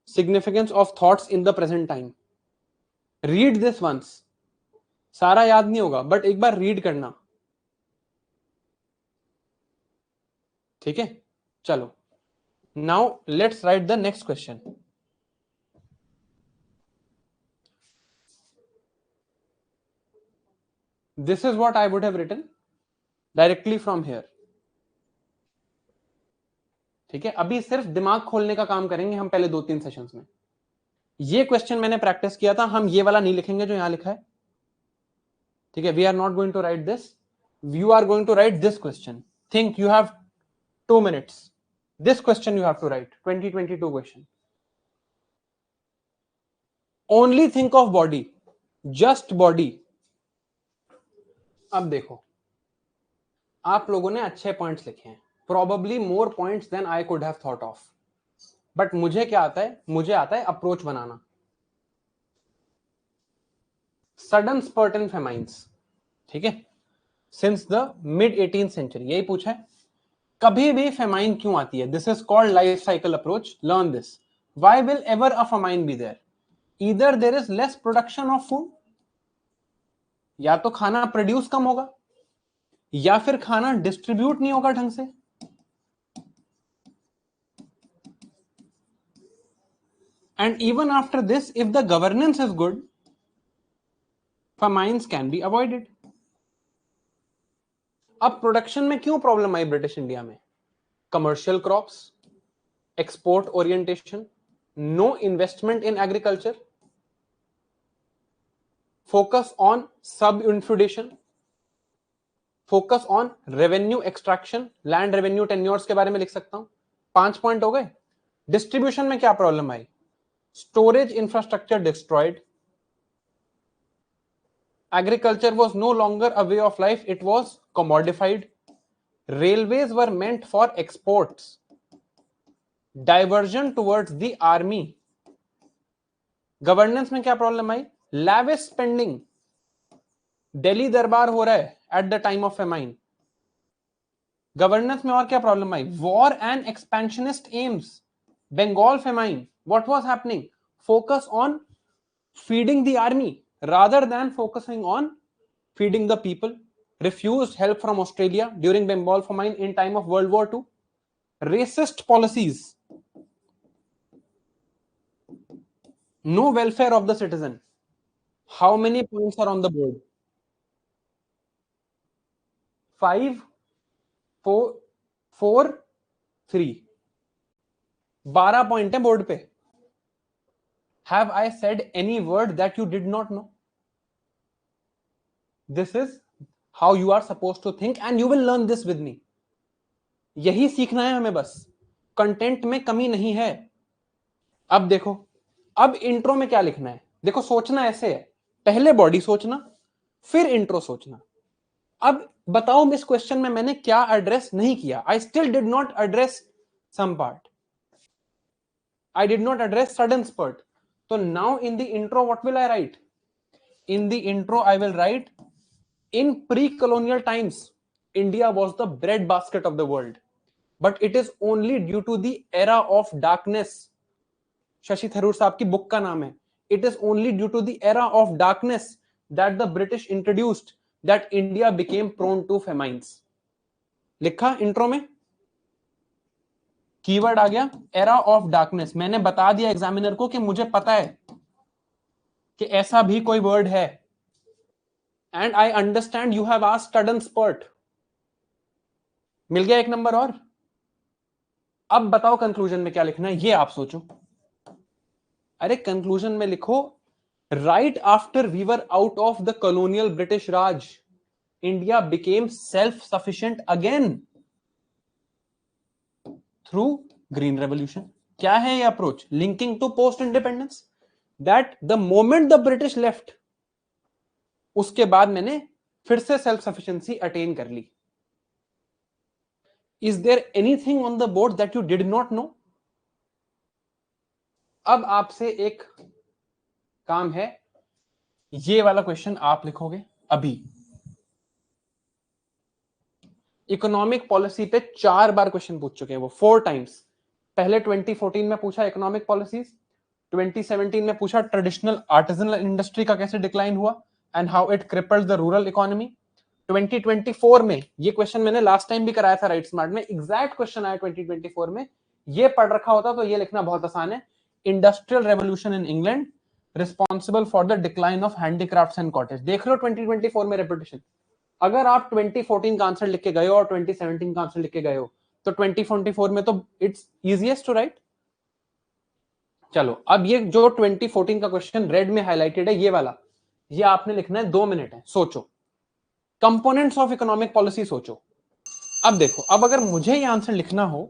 significance of thoughts in the present time. Read this once. सारा याद नहीं होगा बट एक बार रीड करना, ठीक है? चलो now let's write the next question. This is what I would have written directly from here. ठीक है, अभी सिर्फ दिमाग खोलने का काम करेंगे हम पहले 2-3 सेशंस में। ये क्वेश्चन मैंने प्रैक्टिस किया था, हम ये वाला नहीं लिखेंगे जो यहां लिखा है। ठीक है, we are not going to write this, you are going to write this question. Think, you have 2 minutes. This question you have to write, 2022 question. Only think of body, just body. अब देखो आप लोगों ने अच्छे पॉइंट्स लिखे हैं, probably more points than I could have thought of. बट मुझे क्या आता है? मुझे आता है अप्रोच बनाना। सडन स्पर्ट इन फेमाइंस, ठीक है, since the mid 18th century, यही पूछा है। कभी भी फेमाइन क्यों आती है? This is called life cycle approach, learn this. Why will ever a famine be there? Either there is less production of food, या तो खाना प्रोड्यूस कम होगा, या फिर खाना डिस्ट्रीब्यूट नहीं होगा ढंग से। And even after this, if the governance is good, famines can be avoided. अब प्रोडक्शन में क्यों प्रॉब्लम आई ब्रिटिश इंडिया में? Commercial crops, export orientation, no investment in agriculture, focus on subinfeudation, focus on revenue extraction, land revenue tenures के बारे में लिख सकता हूं। 5 पॉइंट हो गए। डिस्ट्रीब्यूशन में क्या problem I? Storage infrastructure destroyed, agriculture was no longer a way of life, it was commodified, railways were meant for exports, diversion towards the army. Governance में क्या प्रॉब्लम आई? लैविश स्पेंडिंग, दिल्ली दरबार हो रहा है at the time of famine. Governance में और क्या प्रॉब्लम आई? War and expansionist aims, Bengal famine. What was happening? Focus on feeding the army rather than focusing on feeding the people. Refused help from Australia during Bengal famine in time of World War II. Racist policies. No welfare of the citizen. How many points are on the board? 5, 4, 4, 3. 12 point है बोर्ड पे। Have I said any word that you did not know? This is how you are supposed to think and you will learn this with me. यही सीखना है हमें, बस कंटेंट में कमी नहीं है। अब देखो, अब इंट्रो में क्या लिखना है। देखो सोचना ऐसे है, पहले बॉडी सोचना फिर इंट्रो सोचना। अब बताओ इस क्वेश्चन में मैंने क्या एड्रेस नहीं किया। I still did not address some part, I did not address sudden spurt. तो now in the intro what will I write? In the intro I will write, in pre-colonial times India was the bread basket of the world, but it is only due to the era of darkness. Shashi Tharoor साहब की बुक का नाम है It is only due to the era of darkness that the British introduced that India became prone to famines. लिखा इंट्रो में, कीवर्ड आ गया era of darkness। मैंने बता दिया एग्जामिनर को कि मुझे पता है कि ऐसा भी कोई वर्ड है, and I understand you have asked sudden spurt. मिल गया एक नंबर और। अब बताओ कंक्लूजन में क्या लिखना है, ये आप सोचो। अरे कंक्लूजन में लिखो, right after we were out of the colonial British Raj India became self sufficient again through green revolution. क्या है ये approach? Linking to post independence, that the moment the British left उसके बाद मैंने फिर से सेल्फ सफिशिएंसी अटेन कर ली। Is there anything on the board that you did not know? अब आपसे एक काम है, ये वाला क्वेश्चन आप लिखोगे अभी। इकोनॉमिक पॉलिसी पे 4 बार क्वेश्चन पूछ चुके हैं वो, 4 टाइम्स। पहले 2014 में पूछा इकोनॉमिक पॉलिसीज, 2017 में पूछा ट्रेडिशनल आर्टिजनल इंडस्ट्री का कैसे डिक्लाइन हुआ and how it crippled the rural economy. 2024 में ये क्वेश्चन मैंने लास्ट टाइम भी कराया था राइट स्मार्ट में, एग्जैक्ट क्वेश्चन आया 2024 में। ये पढ़ रखा होता तो ये लिखना बहुत आसान है, industrial revolution in England responsible for the decline of handicrafts and cottage. देख लो 2024 में रेपिटेशन। अगर आप 2014 का आंसर लिख के गए हो और 2017 का आंसर लिख के गए हो तो 2024 में तो इट्स इजीएस्ट टू राइट। चलो अब ये जो 2014 का क्वेश्चन रेड में हाईलाइटेड है ये वाला, ये आपने लिखना है 2 मिनट है, सोचो। कंपोनेंट्स ऑफ इकोनॉमिक पॉलिसी सोचो। अब देखो, अब अगर मुझे ये आंसर लिखना हो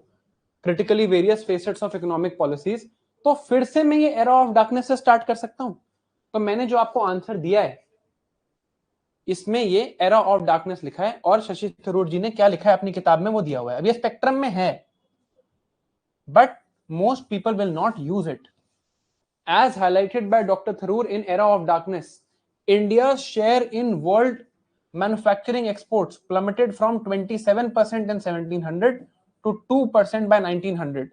critically various facets of economic policies, तो फिर से मैं ये एरा ऑफ डार्कनेस से स्टार्ट कर सकता हूं। तो मैंने जो आपको आंसर दिया है इसमें ये एरा ऑफ डार्कनेस लिखा है, और शशि थरूर जी ने क्या लिखा है अपनी किताब में वो दिया हुआ है। अब ये स्पेक्ट्रम में है but most people will not use it. As highlighted by doctor Tharoor in era of darkness, India share in world manufacturing exports plummeted from 27% in 1700 to 2% by 1900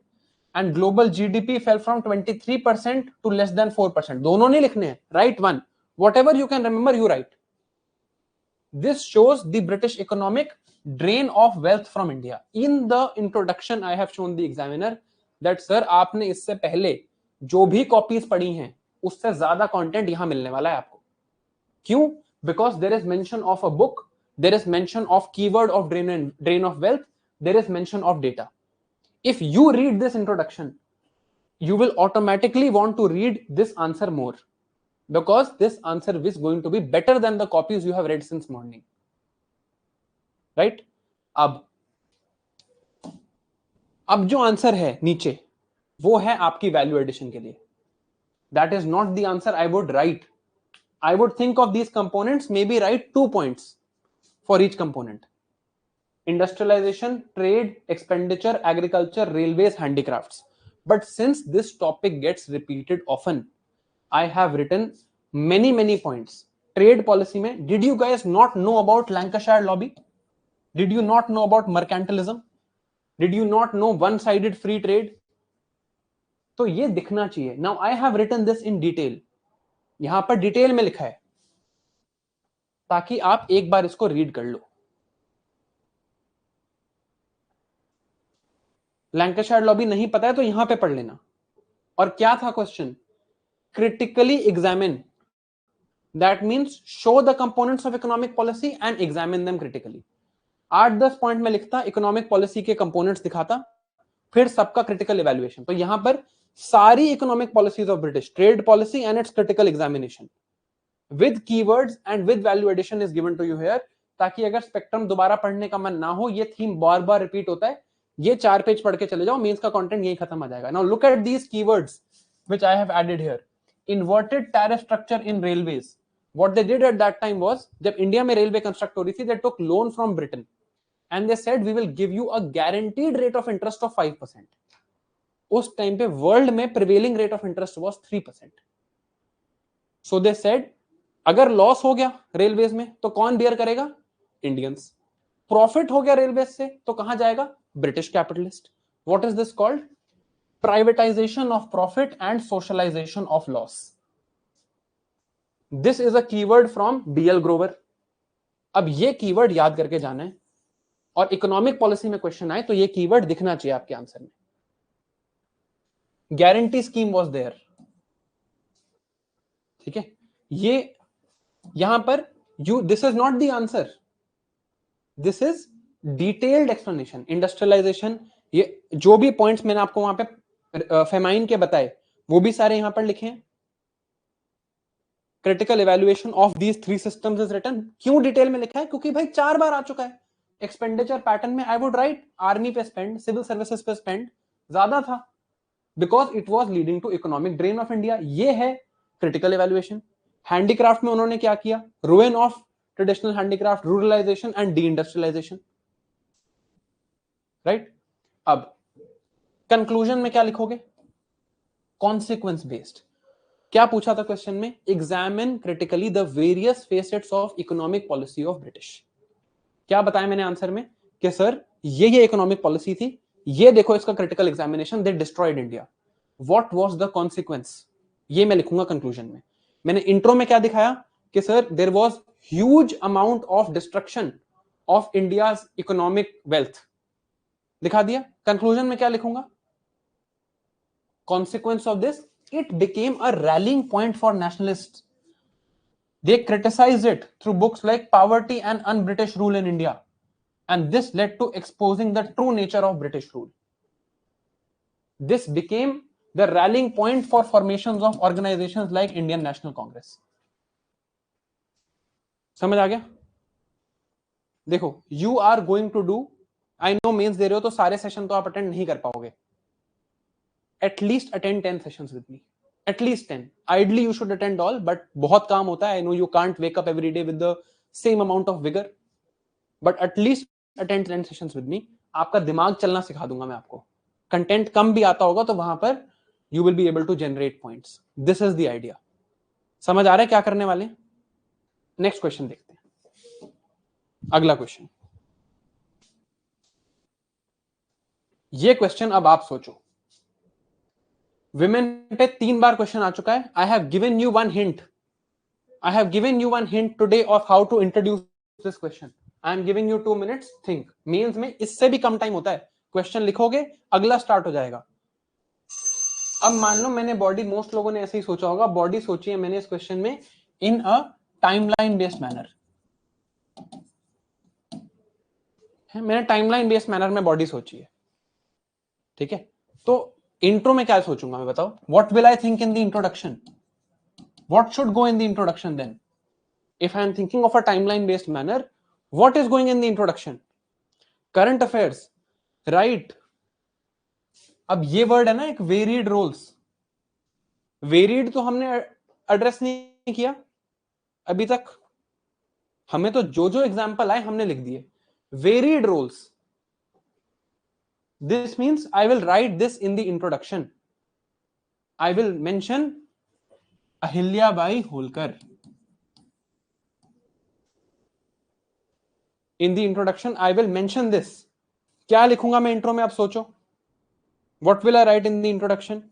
and global GDP fell from 23% to less than 4%. दोनों नहीं लिखने हैं, write one, whatever you can remember you write. This shows the British economic drain of wealth from India. In the introduction I have shown the examiner that sir आपने इससे पहले जो भी कॉपीज पढ़ी हैं उससे ज्यादा कंटेंट यहां मिलने वाला है आपको। क्यों? Because there is mention of a book, there is mention of keyword of drain of wealth, there is mention of data. If you read this introduction, you will automatically want to read this answer more, because this answer is going to be better than the copies you have read since morning. Right? अब जो आंसर है नीचे वो है आपकी वैल्यू एडिशन के लिए। That is not the answer I would write. I would think of these components, maybe write 2 points for each component. Industrialization, trade, expenditure, agriculture, railways, handicrafts. But since this topic gets repeated often, I have written many points. Trade policy में, did you guys not know about Lancashire lobby? Did you not know about mercantilism? Did you not know one-sided free trade? तो ये दिखना चाहिए. Now I have written this in detail. यहां पर डिटेल में लिखा है ताकि आप एक बार इसको रीड कर लो. लैंकाशायर लॉबी नहीं पता है तो यहां पे पढ़ लेना. और क्या था question? Critically examine. That means show the components of economic policy and examine them critically. 8-10 point में लिखता, इकोनॉमिक पॉलिसी के कंपोनेंट्स दिखाता, फिर सबका क्रिटिकल इवैल्यूएशन. तो यहां पर सारी economic policies of British, trade policy and its critical examination with keywords and with value addition is given to you here, ताकि अगर स्पेक्ट्रम दोबारा पढ़ने का मन ना हो, ये थीम बार बार रिपीट होता है, ये 4 पेज पढ़ के चले जाओ, मेंस का कंटेंट यही खत्म आ जाएगा. Now look at these keywords which I have added here. Inverted tariff structure in railways. What they did at that time was, जब इंडिया में रेलवे कंस्ट्रक्ट हो रही थी, they took loan from Britain and they said we will give you a guaranteed rate of interest of 5%. उस टाइम पे वर्ल्ड में prevailing rate of interest was 3%. So they said अगर लॉस हो गया रेलवेज में तो कौन बियर करेगा? इंडियंस. प्रॉफिट हो गया रेलवेज से तो कहां जाएगा? British capitalist. What is this called? Privatization of profit and socialization of loss. This is a keyword from BL Grover. अब ये कीवर्ड याद करके जाना है और इकोनॉमिक पॉलिसी में क्वेश्चन आए तो ये कीवर्ड दिखना चाहिए आपके आंसर में. Guarantee scheme was there. ठीक है, ये यहां पर you, this is not the answer, this is detailed explanation. Industrialization, ये जो भी पॉइंट्स मैंने आपको वहां पे फेमाइन के बताए वो भी सारे यहां पर लिखे हैं. Critical evaluation of these 3 systems is written. क्यों डिटेल में लिखा है? क्योंकि भाई 4 बार आ चुका है. एक्सपेंडिचर पैटर्न में आई वुड राइट आर्मी पे स्पेंड, सिविल सर्विसेज पे स्पेंड ज्यादा था, because it was leading to economic drain of India. ये है क्रिटिकल इवैल्यूएशन. हैंडीक्राफ्ट में उन्होंने क्या किया? Ruin of traditional handicraft, ruralization and deindustrialization. Right. अब कंक्लूजन में क्या लिखोगे? Consequence based. क्या पूछा था क्वेश्चन में? Examine critically the various facets of economic policy of British. क्या बताया मैंने आंसर में कि सर ये इकोनॉमिक पॉलिसी थी, ये देखो इसका critical examination, they destroyed India. What was the consequence? ये मैं लिखूंगा कंक्लूजन में. मैंने इंट्रो में क्या दिखाया कि sir there was huge amount of destruction of India's economic wealth, दिखा दिया. कंक्लूजन में क्या लिखूंगा? Consequence of this, it became a rallying point for nationalist. They criticized it through books like Poverty and Un-British Rule in India. And this led to exposing the true nature of British rule. This became the rallying point for formations of organizations like Indian National Congress. समझ आ गया? देखो, you are going to do, I know mains दे रहे हो तो सारे सेशन तो आप अटेंड नहीं कर पाओगे. At least attend 10 sessions with me. At least 10. Ideally, you should attend all, but बहुत काम होता है. I know you can't wake up every day with the same amount of vigor, but at least attend 10 sessions with me. आपका दिमाग चलना सिखा दूंगा मैं आपको. कंटेंट कम भी आता होगा तो वहां पर you will be able to generate points. This is the idea. समझ आ रहा है क्या करने वाले हैं? नेक्स्ट क्वेश्चन देखते हैं. अगला क्वेश्चन, ये क्वेश्चन अब आप सोचो. विमेन पे 3 बार क्वेश्चन आ चुका है. आई have given you one hint. I have given you one hint today of how to introduce this question. I am giving you 2 minutes. Think. Means में इससे भी कम टाइम होता है. क्वेश्चन लिखोगे, अगला स्टार्ट हो जाएगा. अब मान लो मैंने बॉडी, मोस्ट लोगों ने ऐसे ही सोचा होगा, बॉडी सोची है मैंने इस क्वेश्चन में इन अ टाइमलाइन बेस्ड मैनर. मैंने टाइमलाइन बेस्ड मैनर में बॉडी सोची है. ठीक है, तो इंट्रो में क्या सोचूंगा मैं, बताओ. What will I think in the introduction? What should go in the introduction then? If I am thinking of a timeline based manner, what is going in the introduction? Current affairs, right? अब ये वर्ड है ना एक वेरिड रोल्स. वेरिड तो हमने एड्रेस नहीं किया अभी तक. हमें तो जो जो एग्जांपल आए हमने लिख दिए. Varied roles. This means I will write this in the introduction. I will mention Ahilyabai Holkar. In the introduction, I will mention this. क्या लिखूंगा मैं इंट्रो में, आप सोचो. What will I write in the introduction?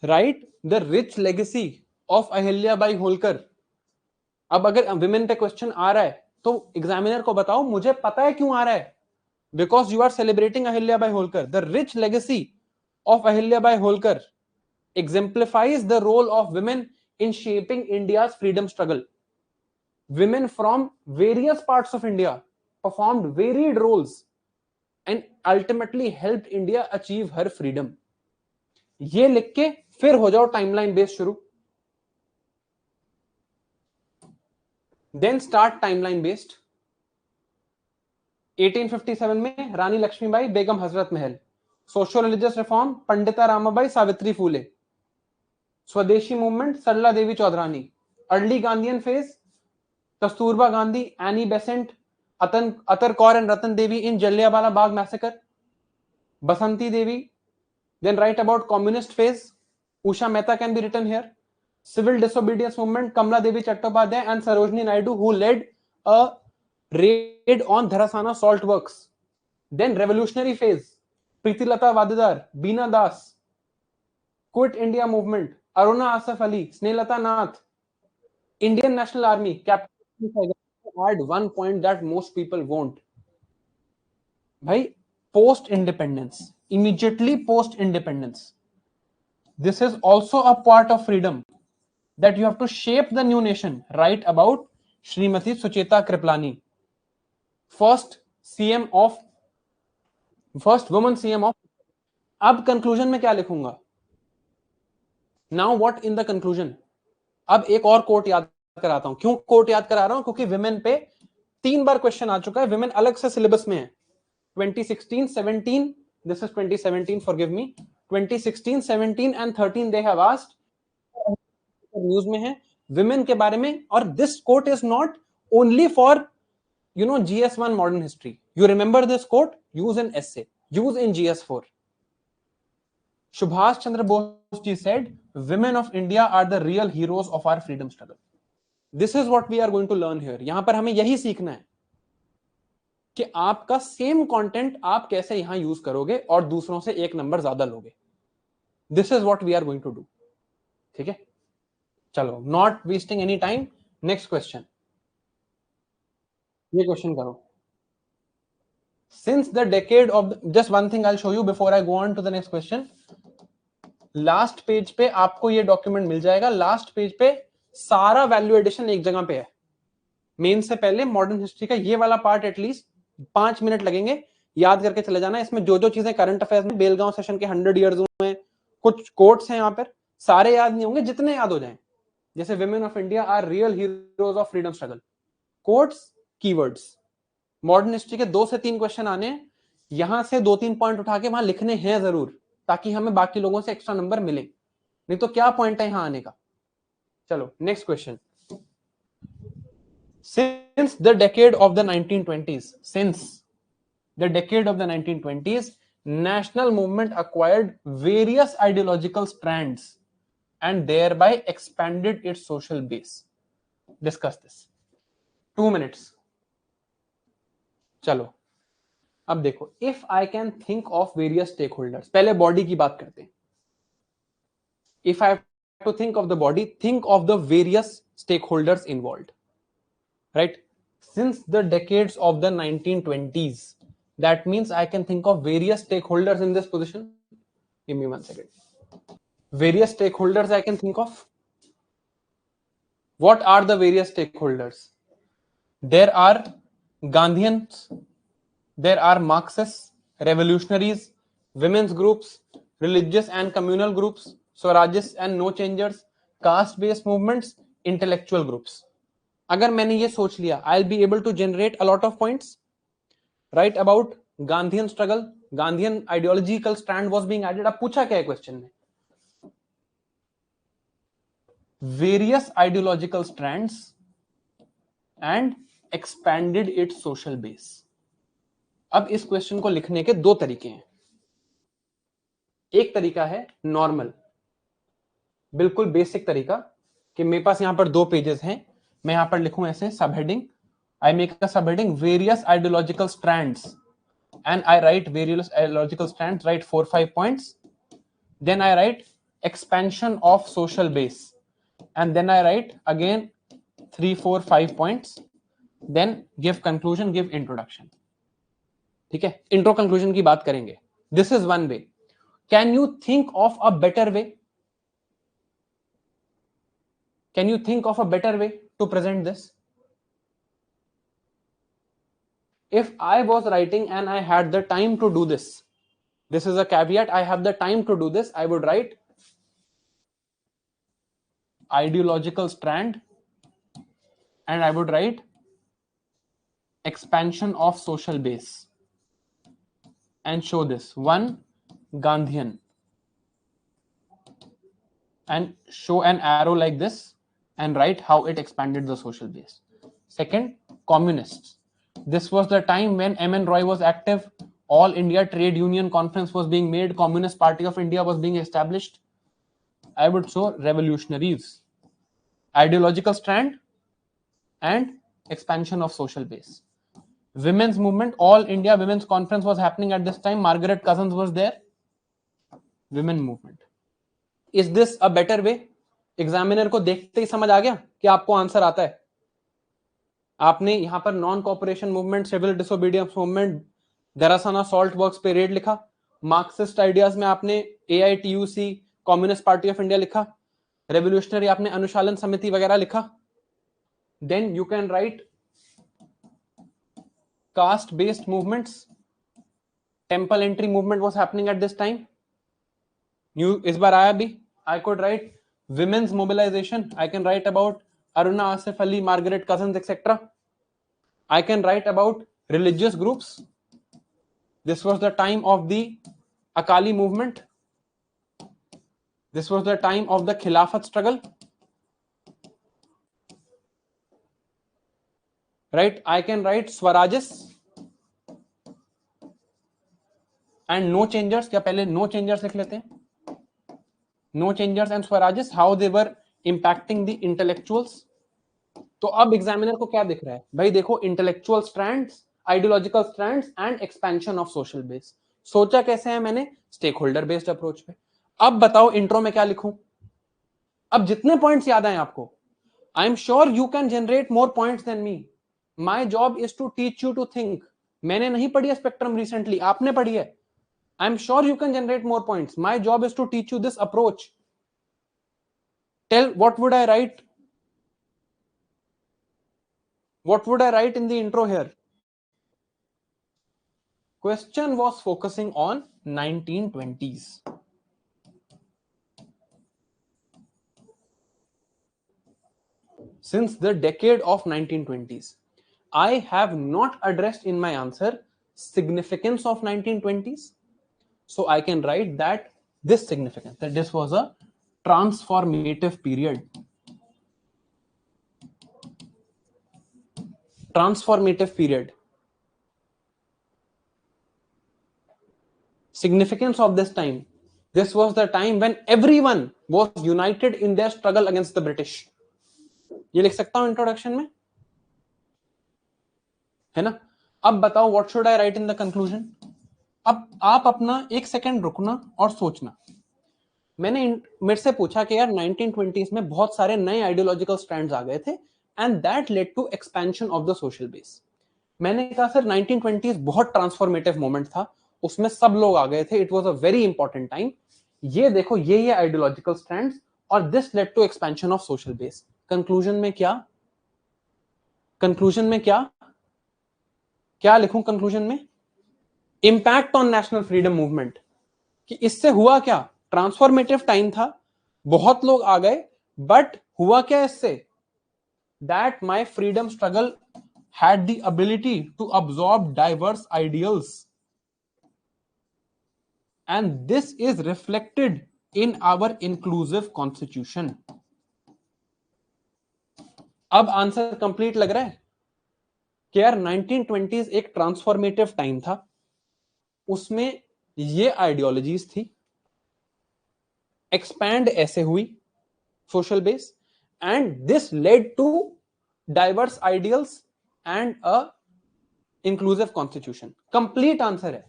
Write the rich legacy of Ahilyabai Holkar. अब अगर विमेन पे क्वेश्चन आ रहा है तो एग्जामिनर को बताओ मुझे पता है क्यों आ रहा है. Because you are celebrating Ahilyabai Holkar. The rich legacy of Ahilyabai Holkar exemplifies the role of women in shaping India's freedom struggle. Women from various parts of India performed varied roles and ultimately helped India achieve her freedom. ये लिख के फिर हो जाओ टाइमलाइन बेस शुरू. Then start timeline based. 1857 में रानी Lakshmibai Begum Hazrat Mahal. Social religious reform Pandita Ramabai Savitri Phule. Swadeshi movement Sarla Devi Chaudhrani. Early Gandhian phase Kasturba Gandhi, Annie Besant, Attar Kaur and Ratan Devi in Jallianwala Bagh massacre. Basanti Devi. Then write about communist phase. Usha Mehta can be written here. Civil disobedience movement, Kamala Devi Chattopadhyay and Sarojini Naidu, who led a raid on Dharasana salt works. Then revolutionary phase, Pritilata Vadidar, Beena Das, Quit India movement, Aruna Asaf Ali, Snelata Nath, Indian National Army, Captain. Add one point that most people won't. Bhai, post independence, immediately post independence, this is also a part of freedom that you have to shape the new nation. Write about Shrimati Sucheta Kriplani, first woman CM of. अब कंक्लूजन में क्या लिखूंगा? Now what in the conclusion? अब एक और कोट याद कराता हूं. क्यों कोट याद करा रहा हूं? क्योंकि विमेन पे 3 बार क्वेश्चन आ चुका है. विमेन अलग से सिलेबस में है. 2016, 17, this is 2017, forgive me, 2016, 17 and 13 they have asked. News में है विमेन के बारे में. और this quote is not only for GS1 modern history. You remember this quote, use in essay, use in GS4. Subhash Chandra Bose ji said, women of India are the real heroes of our freedom struggle. This is what we are going to learn here. यहां पर हमें यही सीखना है कि आपका सेम कंटेंट आप कैसे यहां यूज करोगे और दूसरों से एक नंबर ज्यादा लोगे. This is what we are going to do. ठीक है, चलो, not wasting any time. Next question, ये क्वेश्चन करो. Since the decade of, just one thing I will show you before I go on to the next question. Last page पे आपको ये डॉक्यूमेंट मिल जाएगा. लास्ट पेज पे सारा वैल्यू एडिशन एक जगह पे है. मेन से पहले मॉडर्न हिस्ट्री का ये वाला पार्ट एटलीस्ट 5 मिनट लगेंगे, याद करके चले जाना. इसमें जो जो चीजें करंट अफेयर्स में बेलगांव सेशन के 100 ईयर्स हुए, कुछ कोट्स हैं यहाँ पर, सारे याद नहीं होंगे, जितने याद हो जाएं. जैसे women of India are real heroes of freedom struggle, quotes, keywords. Modern history के 2 से 3 क्वेश्चन आने हैं. यहां से 2-3 पॉइंट उठा के वहां लिखने हैं जरूर, ताकि हमें बाकी लोगों से एक्स्ट्रा नंबर मिले. नहीं तो क्या पॉइंट है यहां आने का. चलो next question. Since the decade of the 1920s, national movement acquired various ideological strands and thereby expanded its social base. Discuss this. 2 minutes. चलो, अब देखो. If I can think of various stakeholders, पहले बॉडी की बात करते हैं. If I have to think of the body, think of the various stakeholders involved. Right? Since the decades of the 1920s, that means I can think of various stakeholders in this position. Give me 1 second. Various stakeholders I can think of. What are the various stakeholders? There are Gandhians, there are Marxists, revolutionaries, women's groups, religious and communal groups, Swarajists and no changers, caste-based movements, intellectual groups. अगर मैंने ये सोच लिया, I'll be able to generate a lot of points. Write about Gandhian struggle, Gandhian ideological strand was being added. अब पूछा क्या है क्वेश्चन में? Various ideological strands and expanded its social base. अब इस क्वेश्चन को लिखने के 2 तरीके हैं. एक तरीका है नॉर्मल, बिल्कुल बेसिक तरीका कि मेरे पास यहां पर 2 पेजेस हैं, मैं यहां पर लिखूं ऐसे सब हेडिंग, आई मेक अ सब heading various ideological strands and I write various logical strands, write 4-5 points. Then I write expansion of social base, and then I write again 3-4-5 points. Then give conclusion, give introduction. ठीक है, इंट्रो कंक्लूजन की बात करेंगे. This is one way. Can you think of a better way? Can you think of a better way to present this? If I was writing and I had the time to do this is a caveat, I have the time to do this, I would write ideological strand and I would write expansion of social base and show this one Gandhian and show an arrow like this and write how it expanded the social base. Second, communists. This was the time when M.N. Roy was active, all India Trade Union Conference was being made, Communist Party of India was being established. I would show revolutionaries, ideological strand and expansion of social base. Women's movement, all India Women's Conference was happening at this time, Margaret Cousins was there. Women movement. Is this a better way? Examiner को देखते ही समझ आ गया कि आपको आंसर आता है. आपने यहां पर non cooperation movement, civil disobedience movement, Dharasana salt works पे रेड लिखा, मार्क्सिस्ट आइडियाज में आपने AITUC communist party of India लिखा, रेवोल्यूशनरी आपने अनुशालन समिति वगैरह लिखा. Then you can write caste based movements, temple entry movement was happening at this time. New इस बार आया भी. I could write women's mobilization, I can write about Aruna Asif Ali, Margaret Cousins, etc. I can write about religious groups. This was the time of the Akali movement. This was the time of the Khilafat struggle. Right? I can write Swarajes and No Changers. क्या पहले No Changers लिख लेते हैं? No Changers and Swarajes, how they were impacting the intellectuals. तो अब एग्जामिनर को क्या दिख रहा है भाई? देखो, intellectual strands, ideological strands and expansion of social base. सोचा कैसे है मैंने? स्टेक होल्डर बेस्ड अप्रोच पे. अब बताओ इंट्रो में क्या लिखूं? अब जितने पॉइंट्स याद आए आपको, I am sure you can generate more points than me. My job is to teach you to think. मैंने नहीं पढ़ी है स्पेक्ट्रम रिसेंटली, आपने पढ़ी है. I am sure you can generate more points. My job is to teach you this approach. Tell what would I write? What would I write in the intro here? Question was focusing on 1920s. Since the decade of 1920s, I have not addressed in my answer significance of 1920s. So I can write that this significance, that this was a transformative period. Transformative period. Significance of this time. This was the time when everyone was united in their struggle against the British. ये लिख सकता हूं इंट्रोडक्शन में, है ना? अब बताओ what should I write in the conclusion. अब आप अपना एक सेकंड रुकना और सोचना. मैंने मेरे से पूछा कि यार 1920s में बहुत सारे नए आइडियोलॉजिकल स्ट्रैंड्स आ गए थे and that led to expansion of the social base. मैंने कहा सर 1920s बहुत ट्रांसफॉर्मेटिव मोमेंट था, उसमें सब लोग आ गए थे, it was a very important time. ये देखो, ये आइडियोलॉजिकल स्ट्रैंड्स और this led to expansion of social base. Conclusion में क्या? कंक्लूजन में क्या क्या लिखूं कंक्लूजन में? Impact on national freedom movement. कि इससे हुआ क्या? ट्रांसफॉर्मेटिव टाइम था, बहुत लोग आ गए, बट हुआ क्या इससे? That my freedom struggle had the ability to absorb diverse ideals, and this is reflected in our inclusive constitution. अब आंसर कंप्लीट लग रहा है कि यार 1920s एक ट्रांसफॉर्मेटिव टाइम था, उसमें ये आइडियोलॉजीज थी, एक्सपैंड ऐसे हुई, social base, and this led to diverse ideals and a inclusive constitution. Complete answer है,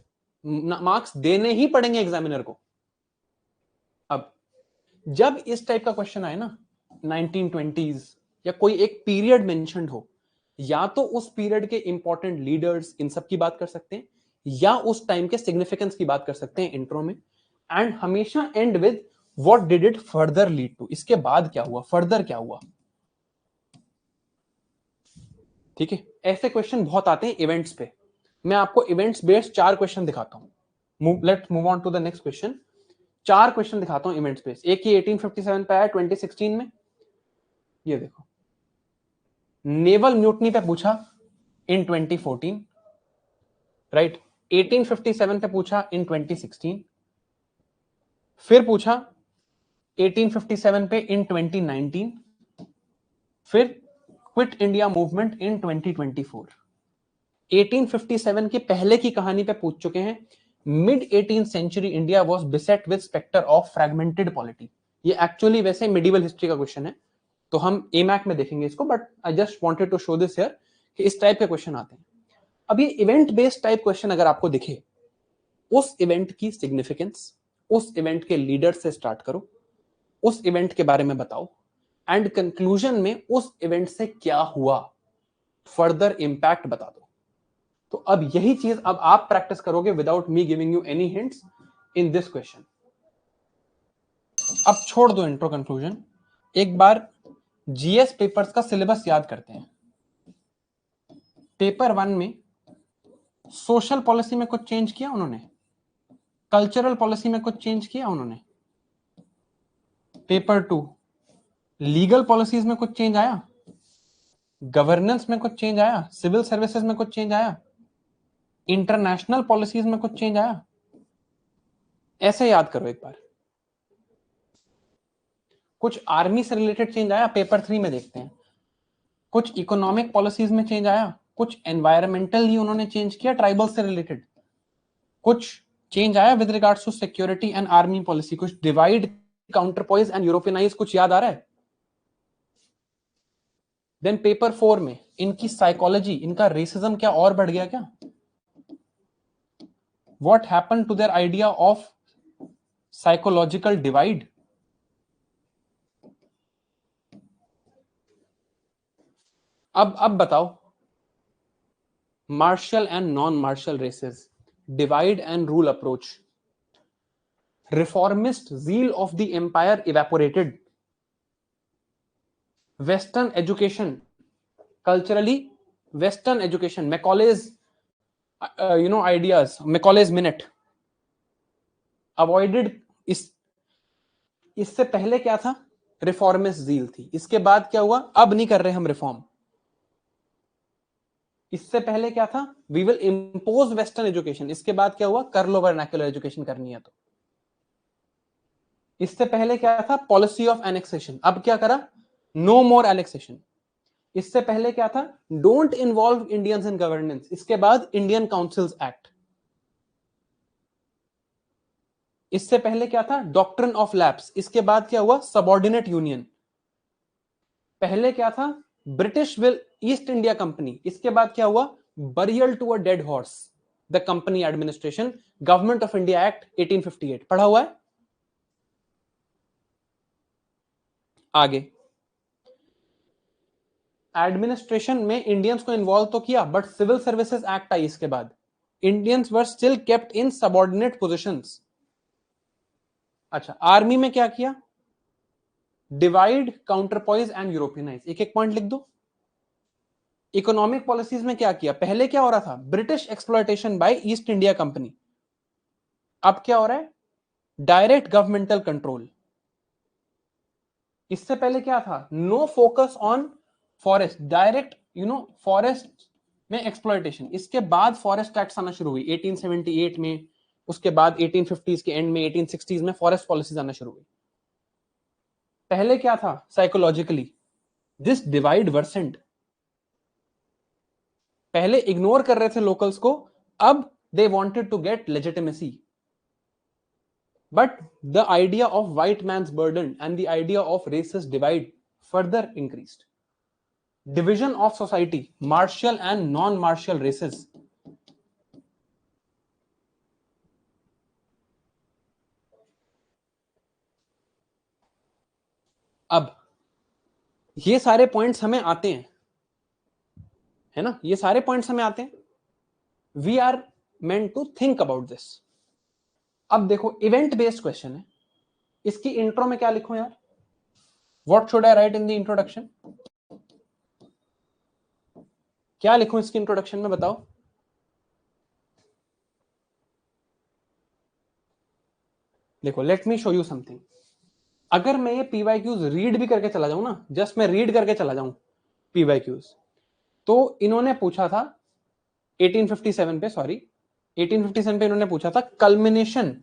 मार्क्स देने ही पड़ेंगे एग्जामिनर को. अब जब इस टाइप का क्वेश्चन आए ना 1920s या कोई एक पीरियड मेंशन्ड हो, या तो उस पीरियड के इंपॉर्टेंट लीडर्स इन सब की बात कर सकते हैं, या उस टाइम के सिग्निफिकेंस की बात कर सकते हैं इंट्रो में, एंड हमेशा end with what did it further lead to, इसके बाद क्या हुआ, फर्दर क्या हुआ. ठीक है, ऐसे क्वेश्चन बहुत आते हैं इवेंट्स पे. मैं आपको इवेंट्स बेस्ड 4 क्वेश्चन दिखाता हूं. Let's move on to the next question. 4 question दिखाता हूं इवेंट्स बेस्ड. एक ही 1857 पे आया 2016 में, ये देखो. नेवल म्यूटनी पे पूछा इन 2014, राइट. 1857 पे पूछा इन 2016, फिर पूछा 1857 पे इन 2019, फिर क्विट इंडिया मूवमेंट इन 2024. 1857 के पहले की कहानी पे पूछ चुके हैं. Mid 18th century India was beset with spectre of fragmented polity. ये एक्चुअली वैसे मिडिवल हिस्ट्री का क्वेश्चन है, तो हम एमैक में देखेंगे इसको, but I just wanted to show this here कि इस टाइप के क्वेश्चन आते हैं. अब ये इवेंट बेस्ड टाइप क्वेश्चन अगर आपको दिखे, उस इवेंट की सिग्निफिकेंस, उस इवेंट के लीडर से स्टार्ट करो, उस इवेंट के बारे में बताओ, एंड कंक्लूजन में उस इवेंट से क्या हुआ, फर्दर इंपैक्ट बता दो. तो अब यही चीज अब आप प्रैक्टिस करोगे without me giving you any hints in this question. अब छोड़ दो इंट्रो कंक्लूजन, एक बार जीएस पेपर्स का सिलेबस याद करते हैं. पेपर 1 में सोशल पॉलिसी में कुछ चेंज किया उन्होंने, कल्चरल पॉलिसी में कुछ चेंज किया उन्होंने. पेपर 2 लीगल पॉलिसीज में कुछ चेंज आया, गवर्नेंस में कुछ चेंज आया, सिविल सर्विसेज में कुछ चेंज आया, इंटरनेशनल पॉलिसीज में कुछ चेंज आया. ऐसे याद करो एक बार. कुछ आर्मी से रिलेटेड चेंज आया, पेपर 3 में देखते हैं. कुछ इकोनॉमिक पॉलिसीज में चेंज आया, कुछ एनवायरमेंटल ही उन्होंने चेंज किया ट्राइबल से रिलेटेड, कुछ चेंज आया with regards to security and army policy, कुछ डिवाइड, काउंटरपॉइज एंड यूरोपियनाइज, कुछ याद आ रहा है. देन पेपर 4 में इनकी साइकोलॉजी, इनका रेसिज्म क्या और बढ़ गया क्या? What happened to their idea of psychological divide? अब बताओ, martial and non martial races, divide and rule approach, reformist zeal of the empire evaporated, western education, culturally western education, Macaulay's ideas, Macaulay's minute avoided. इससे पहले क्या था? रिफॉर्मिस्ट zeal थी. इसके बाद क्या हुआ? अब नहीं कर रहे हम रिफॉर्म. इससे पहले क्या था? We will impose western education. इसके बाद क्या हुआ? कर लो वर्नाक्युलर एजुकेशन करनी है तो. इससे पहले क्या था? Policy of annexation. अब क्या करा? No more annexation. इससे पहले क्या था? Don't involve Indians in governance. इसके बाद इंडियन काउंसिल्स एक्ट. इससे पहले क्या था? Doctrine of lapse. इसके बाद क्या हुआ? Subordinate union. पहले क्या था? British will East India company. इसके बाद क्या हुआ? Burial to a dead horse, the company administration, government of India act 1858. पढ़ा हुआ है? आगे एडमिनिस्ट्रेशन में इंडियंस को इन्वॉल्व तो किया, बट सिविल सर्विसेज एक्ट आई इसके बाद. Indians were still kept in subordinate positions. अच्छा, आर्मी में क्या किया? Divide, counterpoise and Europeanise. एक एक पॉइंट लिख दो. इकोनॉमिक पॉलिसीज में क्या किया? पहले क्या हो रहा था? British exploitation bye east India company. अब क्या हो रहा है? Direct governmental control. इससे पहले क्या था? No focus on forest, direct forest में एक्सप्लॉयटेशन. इसके बाद फॉरेस्ट टैक्स आना शुरू हुई 1878 में. उसके बाद 1850s के एंड में 1860s में फॉरेस्ट पॉलिसीज आना शुरू हुई. पहले क्या था? Psychologically this divide worsened. पहले इग्नोर कर रहे थे लोकल्स को, अब they wanted to get legitimacy. But the idea of white man's burden and the idea of racist divide further increased. Division of society, martial and non-martial races. अब ये सारे पॉइंट्स हमें आते हैं, है ना, ये सारे पॉइंट्स हमें आते हैं. We are meant to think about this. अब देखो इवेंट बेस्ड क्वेश्चन है, इसकी इंट्रो में क्या लिखूं यार? What should I write in the introduction? क्या लिखूं इसकी इंट्रोडक्शन में, बताओ. देखो let me show you something. अगर मैं ये पीवाईक्यूज रीड भी करके चला जाऊं ना, जस्ट मैं रीड करके चला जाऊं पीवाईक्यूज, तो इन्होंने पूछा था 1857 पे, सॉरी 1857 पे इन्होंने पूछा था culmination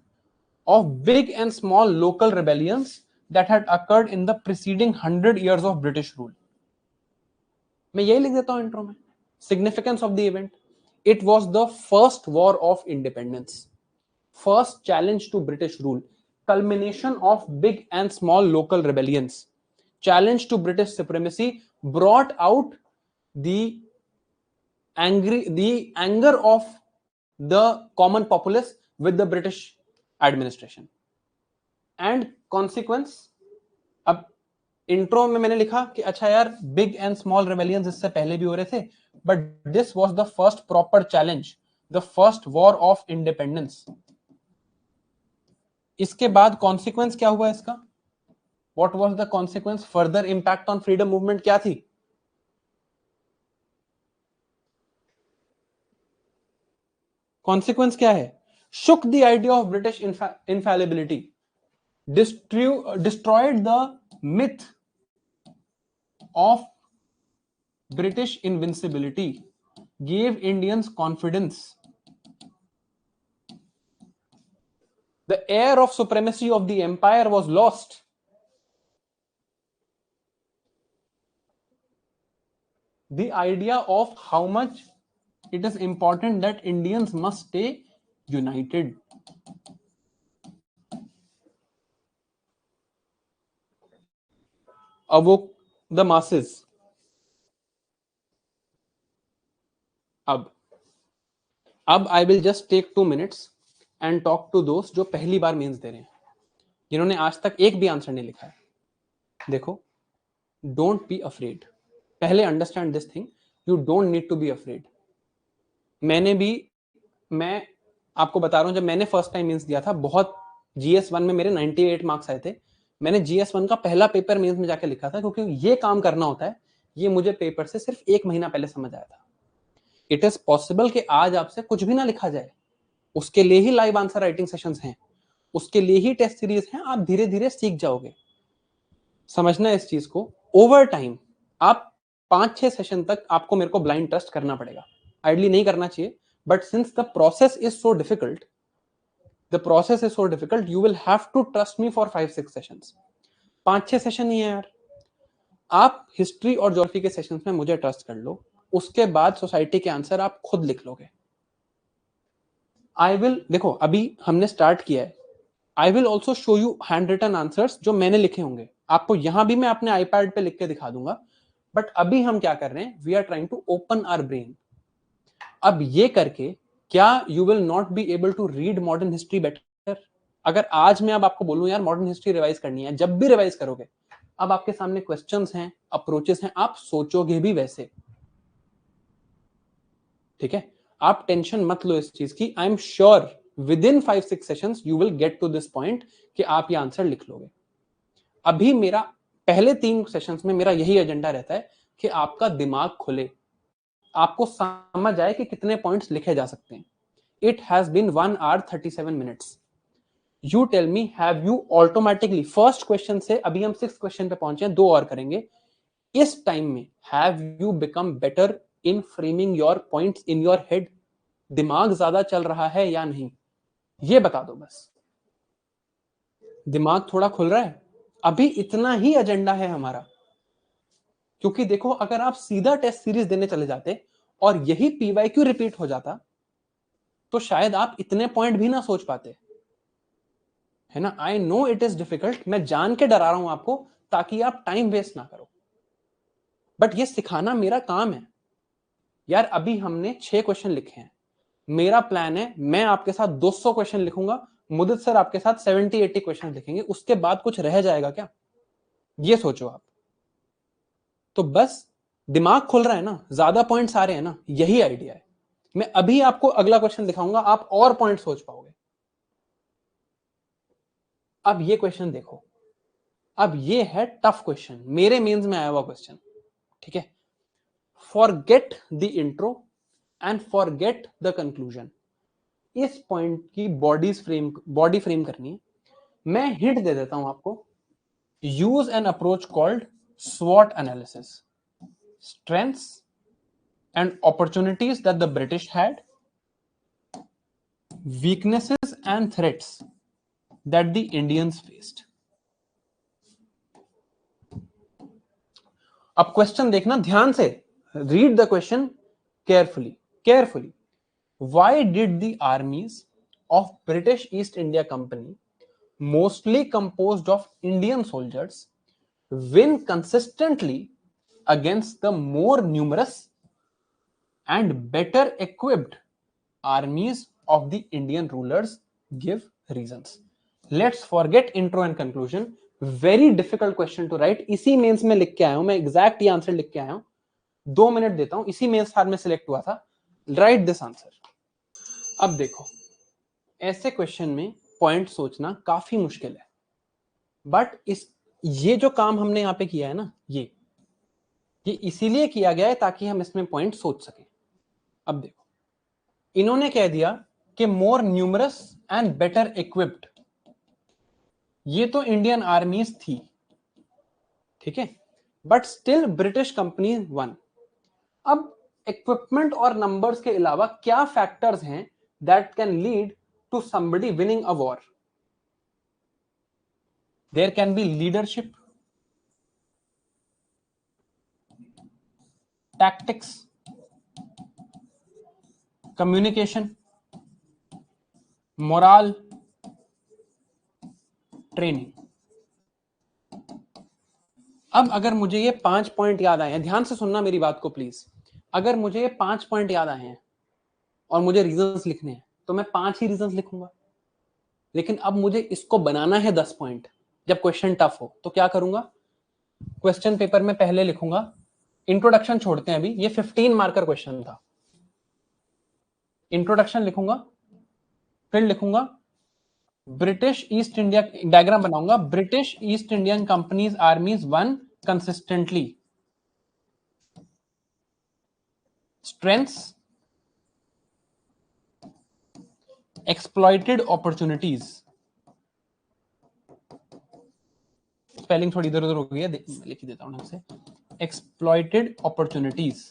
of big and small local rebellions that had occurred in the preceding 100 years of British rule. मैं यही लिख देता हूं इंट्रो में. Significance of the event, it was the first war of independence, first challenge to British rule, culmination of big and small local rebellions, challenge to British supremacy, brought out the anger of the common populace with the British administration. And consequence, अब इंट्रो में मैंने लिखा कि अच्छा यार बिग एंड स्मॉल रेबेलियंस इससे पहले भी हो रहे थे, but this was the first proper challenge, the first war of independence. इसके बाद कॉन्सिक्वेंस क्या हुआ इसका? What was the consequence? Further impact on freedom movement क्या थी? कॉन्सिक्वेंस क्या है? shook the idea of British infallibility, destroyed the myth of British invincibility, gave Indians confidence. The air of supremacy of the empire was lost. The idea of how much it is important that Indians must stay united. Awoke the masses. अब I will just take 2 minutes and talk to those जो पहली बार मेंस दे रहे हैं, जिन्होंने आज तक एक भी आंसर नहीं लिखा है. देखो, डोंट बी अफ्रेड. पहले understand this thing, you don't need to be afraid. मैं आपको बता रहा हूं, जब मैंने फर्स्ट टाइम मेंस दिया था, बहुत GS1 में मेरे 98 मार्क्स आए थे. मैंने GS1 का पहला पेपर मेंस में जाके लिखा था, क्योंकि ये काम करना होता है, ये मुझे पेपर से सिर्फ 1 महीना पहले समझ आया था. इट इज पॉसिबल कि आज आपसे कुछ भी ना लिखा जाए, उसके लिए ही लाइव आंसर राइटिंग सेशंस हैं, उसके लिए ही टेस्ट सीरीज हैं. आप धीरे धीरे सीख जाओगे. समझना इस चीज को. ओवर टाइम आप 5-6 सेशन तक आपको मेरे को ब्लाइंड ट्रस्ट करना पड़ेगा. आइडली नहीं करना चाहिए, but since the process is so difficult, you will have to trust me for 5-6 sessions. 5-6 session ही है यार. आप हिस्ट्री और ज्योग्राफी के सेशंस में मुझे ट्रस्ट कर लो, उसके बाद सोसाइटी के आंसर आप खुद लिख लोगे. देखो अभी हमने स्टार्ट किया है. I will also show you hand written answers जो मैंने लिखे होंगे. आपको यहां भी मैं अपने आईपैड पे लिख के दिखा दूंगा. बट अभी हम क्या कर रहे हैं? We are trying to open our brain. अब ये करके क्या you will not be able to read modern history better? अगर आज मैं अब आपको बोलूं यार मॉडर्न हिस्ट्री रिवाइज करनी है, जब भी रिवाइज करोगे, अब आपके सामने क्वेश्चंस हैं, अप्रोचेस हैं, आप सोचोगे भी वैसे. ठीक है, आप टेंशन मत लो इस चीज की. I am sure within 5-6 sessions you will get to this point कि आप ये आंसर लिख लोगे. अभी मेरा पहले 3 सेशंस में मेरा यही एजेंडा रहता है कि आपका दिमाग खुले, आपको समझ आए कि कितने पॉइंट्स लिखे जा सकते हैं. It has been 1 hour 37 minutes. You tell me, have you automatically first question से अभी हम 6th क्वेश्चन पे पहुंचे हैं, 2 और करेंगे. इस टाइम में have you become better in framing your points in your head? दिमाग ज्यादा चल रहा है या नहीं, ये बता दो बस. दिमाग थोड़ा खुल रहा है? अभी इतना ही एजेंडा है हमारा. क्योंकि देखो, अगर आप सीधा टेस्ट सीरीज देने चले जाते और यही पीवाईक्यू रिपीट हो जाता, तो शायद आप इतने पॉइंट भी ना सोच पाते. है ना। I know it is difficult, मैं जान के डरा रहा हूं आपको ताकि आप टाइम वेस्ट ना करो, बट ये सिखाना मेरा काम है यार। अभी हमने 6 क्वेश्चन लिखे हैं, मेरा प्लान है मैं आपके साथ 200 क्वेश्चन लिखूंगा, मुदित सर आपके साथ 70-80 क्वेश्चन लिखेंगे, उसके बाद कुछ रह जाएगा क्या? ये सोचो आप। तो बस दिमाग खुल रहा है ना, ज्यादा पॉइंट्स आ रहे हैं ना, यही आइडिया है। मैं अभी आपको अगला क्वेश्चन दिखाऊंगा, आप और पॉइंट सोच पाओगे। अब ये क्वेश्चन देखो, अब ये है टफ क्वेश्चन, मेरे मेंस में आया हुआ क्वेश्चन, ठीक है। Forget the intro and forget the conclusion. इस पॉइंट की बॉडी फ्रेम करनी है। मैं हिंट दे देता हूं आपको। यूज एन अप्रोच कॉल्ड स्वॉट analysis, strengths and opportunities that the British had, weaknesses and threats that the Indians faced. अब क्वेश्चन देखना ध्यान से, read the question carefully. Why did the armies of British East India Company, mostly composed of Indian soldiers, win consistently against the more numerous and better equipped armies of the Indian rulers? Give reasons. Let's forget intro and conclusion. Very difficult question to write. इसी मेंस में लिख के आया हूं मैं, एग्जैक्ट ये आंसर लिख के आया हूं। 2 मिनट देता हूं, इसी मेंस में सिलेक्ट हुआ था। Right this answer. अब देखो, ऐसे क्वेश्चन में पॉइंट सोचना काफी मुश्किल है, बट ये जो काम हमने यहां पे किया है ना, ये इसीलिए किया गया है ताकि हम इसमें पॉइंट सोच सकें। अब देखो, इन्होंने कह दिया कि more numerous and better equipped, ये तो इंडियन आर्मीज थी, ठीक है, but still British company won. अब इक्विपमेंट और नंबर्स के अलावा क्या फैक्टर्स हैं that can lead to somebody winning a war? There can be leadership, tactics, communication, morale, training. अब अगर मुझे ये 5 पॉइंट याद आए हैं, ध्यान से सुनना मेरी बात को प्लीज, अगर मुझे ये 5 पॉइंट याद आए हैं और मुझे रीजंस लिखने हैं तो मैं 5 ही रीजंस लिखूंगा। लेकिन अब मुझे इसको बनाना है 10 पॉइंट, जब क्वेश्चन टफ हो तो क्या करूंगा? क्वेश्चन पेपर में पहले लिखूंगा, इंट्रोडक्शन छोड़ते हैं अभी, ये 15 मार्कर क्वेश्चन था। इंट्रोडक्शन लिखूंगा, फिर लिखूंगा ब्रिटिश ईस्ट इंडिया, डायग्राम बनाऊंगा, British east Indian companies आर्मीज one consistently, strengths, exploited opportunities, spelling थोड़ी इधर उधर हो गई है, लिख देता हूं ढंग से, exploited opportunities,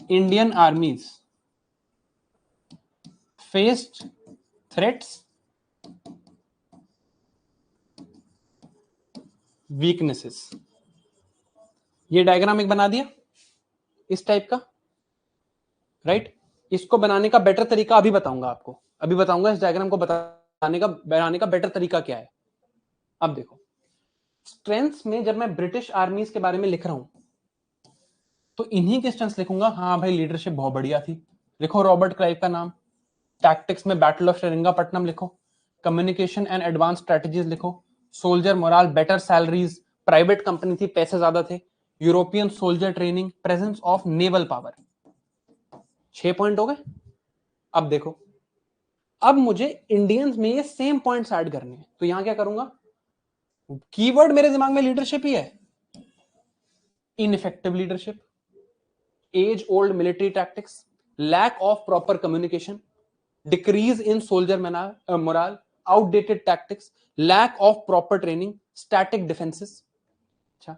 Indian आर्मीज faced threats, weaknesses. ये डायग्राम एक बना दिया इस टाइप का, राइट। इसको बनाने का बेटर तरीका अभी बताऊंगा आपको, अभी बताऊंगा इस डायग्राम को बनाने का बेटर तरीका क्या है। अब देखो, स्ट्रेंथ्स में जब मैं ब्रिटिश आर्मीज के बारे में लिख रहा हूं तो इन्हीं के स्ट्रेंथ्स लिखूंगा। हाँ भाई, लीडरशिप बहुत बढ़िया थी, लिखो रॉबर्ट क्लाइव का नाम। टैक्टिक्स में बैटल ऑफ सेरिंगापट्टनम लिखो, कम्युनिकेशन एंड एडवांस स्ट्रेटजीज लिखो, soldier moral, better salaries, private company थी, पैसे ज्यादा थे, European soldier training, presence of naval power. 6 point हो गए। अब देखो, अब मुझे इंडियंस में ये सेम पॉइंट्स ऐड करने हैं, तो यहां क्या करूंगा? कीवर्ड मेरे दिमाग में लीडरशिप ही है। Ineffective leadership, age old military tactics, lack of proper communication, decrease in soldier morale, outdated tactics, lack of proper training, static defenses। अच्छा,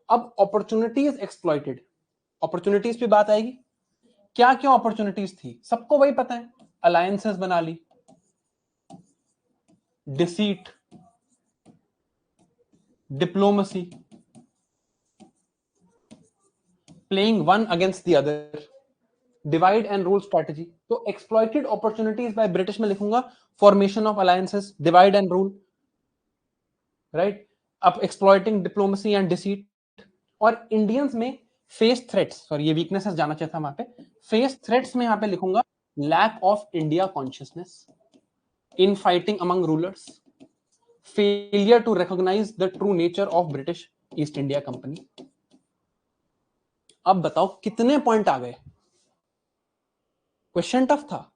अब opportunities exploited, opportunities पे बात आएगी। क्या क्या opportunities थी सबको वही पता है, alliances बना ली, deceit, diplomacy, playing one against the other, divide and rule strategy, तो एक्सप्लॉइटेड अपॉर्चुनिटीज बाय ब्रिटिश में लिखूंगा formation of alliances, divide and rule, right. अब एक्सप्लॉइटिंग डिप्लोमेसी एंड डिसीट, और इंडियंस में फेस थ्रेट्स, सॉरी ये वीकनेसेस जाना चाहिए था वहां पे, फेस थ्रेट्स में यहां पे लिखूंगा lack of India consciousness, infighting among rulers, failure to recognise the true nature of British East India company. अब बताओ कितने पॉइंट आ गए, क्वेश्चन टफ था,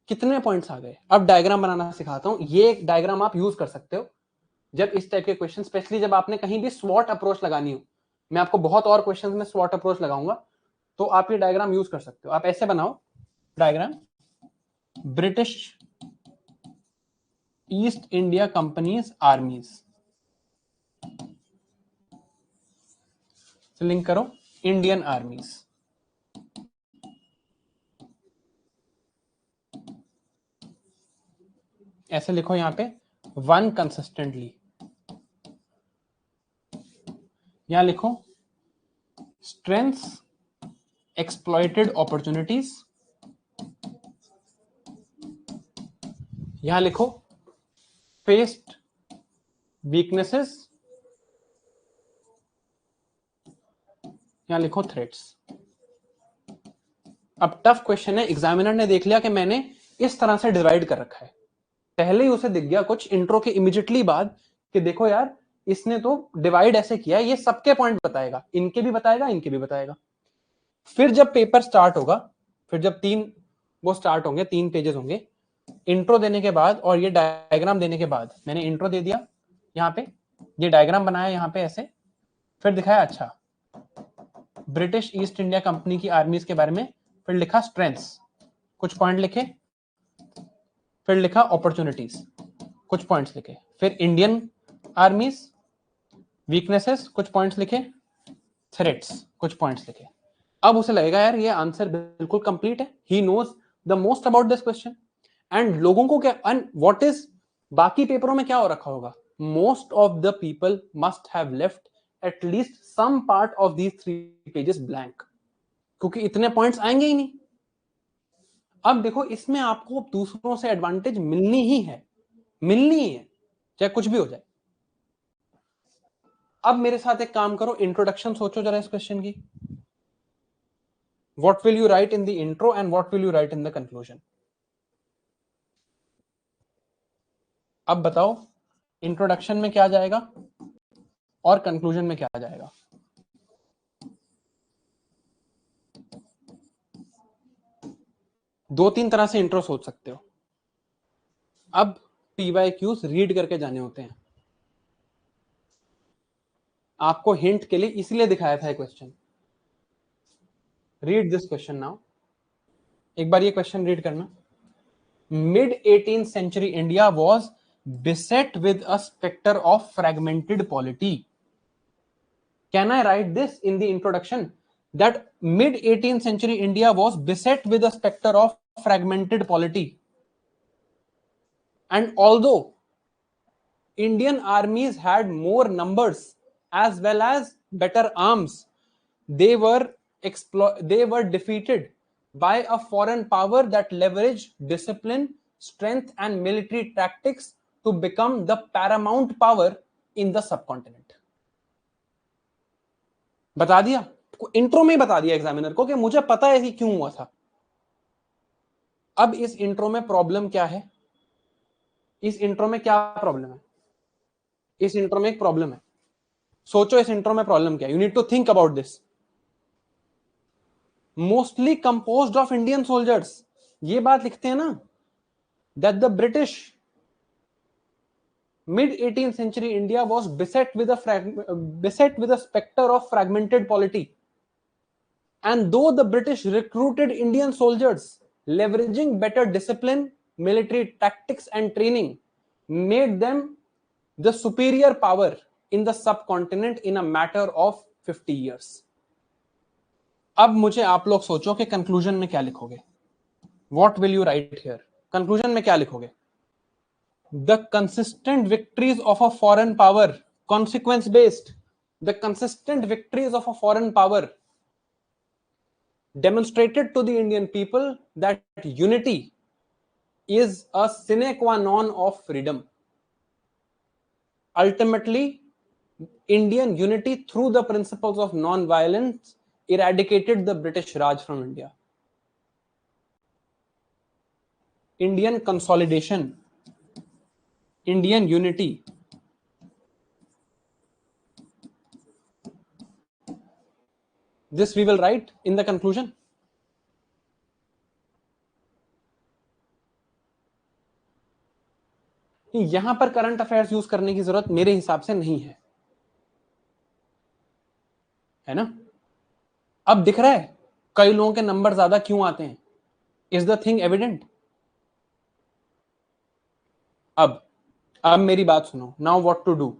कितने पॉइंट्स आ गए। अब डायग्राम बनाना सिखाता हूं, ये डायग्राम आप यूज कर सकते हो जब इस टाइप के क्वेश्चन, स्पेशली जब आपने कहीं भी स्वॉट अप्रोच लगानी हो। मैं आपको बहुत और क्वेश्चंस में स्वॉट अप्रोच लगाऊंगा, तो आप ये डायग्राम यूज कर सकते हो। आप ऐसे बनाओ diagram, British East India companies आर्मीज, link करो इंडियन आर्मीज, ऐसे लिखो यहां पे वन कंसिस्टेंटली, यहां लिखो स्ट्रेंथ्स एक्सप्लॉइटेड अपॉर्चुनिटीज, यहां लिखो फेस्ड वीकनेसेस, यहां लिखो थ्रेट्स। अब टफ क्वेश्चन है, एग्जामिनर ने देख लिया कि मैंने इस तरह से डिवाइड कर रखा है, पहले ही उसे दिख गया कुछ इंट्रो के इमीडिएटली बाद कि देखो यार इसने तो डिवाइड ऐसे किया, ये सबके पॉइंट बताएगा, इनके भी बताएगा, इनके भी बताएगा। फिर जब पेपर स्टार्ट होगा, फिर जब वो स्टार्ट होंगे, 3 पेजेस होंगे, इंट्रो देने के बाद और ये डायग्राम देने के बाद, मैंने इंट्रो दे दिया यहाँ पे, ये डायग्राम बनाया यहाँ पे ऐसे, फिर दिखाया अच्छा ब्रिटिश ईस्ट इंडिया कंपनी की आर्मीज के बारे में, फिर लिखा स्ट्रेंथ्स, कुछ पॉइंट लिखे, फिर लिखा अपॉर्चुनिटीज, कुछ पॉइंट्स लिखे, फिर इंडियन आर्मीज, वीकनेसेस, कुछ पॉइंट्स लिखे, थ्रेट्स, कुछ पॉइंट्स लिखे। अब उसे लगेगा यार ये आंसर बिल्कुल कंप्लीट है, he knows the most about this question. And लोगों को क्या, व्हाट इज बाकी पेपरों में क्या हो रखा होगा, most of the people must have left at least some part of these 3 pages blank, क्योंकि इतने पॉइंट्स आएंगे ही नहीं। अब देखो इसमें आपको दूसरों से एडवांटेज मिलनी ही है, मिलनी ही है, चाहे कुछ भी हो जाए। अब मेरे साथ एक काम करो, इंट्रोडक्शन सोचो जरा इस क्वेश्चन की, what will you right in the intro and what will you right in the conclusion. अब बताओ इंट्रोडक्शन में क्या जाएगा और कंक्लूजन में क्या जाएगा। दो तीन तरह से इंट्रो सोच सकते हो। अब PYQs रीड करके जाने होते हैं, आपको हिंट के लिए इसलिए दिखाया था ये question. Read this question now, एक बार ये क्वेश्चन रीड करना। Mid 18th century India was beset with a specter of fragmented polity. Can I write this in the introduction that mid 18th century India was beset with a specter of fragmented polity, and although Indian armies had more numbers as well as better arms, they were defeated by a foreign power that leveraged discipline, strength and military tactics to become the paramount power in the subcontinent. बता दिया, इंट्रो में बता दिया एग्जामिनर को कि मुझे पता है कि क्यों हुआ था। अब इस इंट्रो में प्रॉब्लम क्या है, इस इंट्रो में क्या प्रॉब्लम है, इस इंट्रो में एक प्रॉब्लम है, सोचो इस इंट्रो में प्रॉब्लम क्या है, you need to think about this. Mostly composed of Indian soldiers, ये बात लिखते हैं ना, that the British mid 18th century India was beset with a specter of fragmented polity, and though the British recruited Indian soldiers leveraging better discipline, military tactics and training, made them the superior power in the subcontinent in a matter of 50 years. अब मुझे आप लोग सोचो कि कंक्लूजन में क्या लिखोगे, what will you right here. Conclusion में क्या लिखोगे, the consistent victories of a foreign power, consequence based, the consistent victories of a foreign power demonstrated to the Indian people that unity is a sine qua non of freedom. Ultimately, Indian unity through the principles of non-violence eradicated the British Raj from India. Indian consolidation, Indian unity, this we will write in the conclusion. यहां पर करंट अफेयर्स यूज करने की जरूरत मेरे हिसाब से नहीं है ना? अब दिख रहा है कई लोगों के नंबर ज्यादा क्यों आते हैं? Is the thing evident? अब मेरी बात सुनो. Now what to do?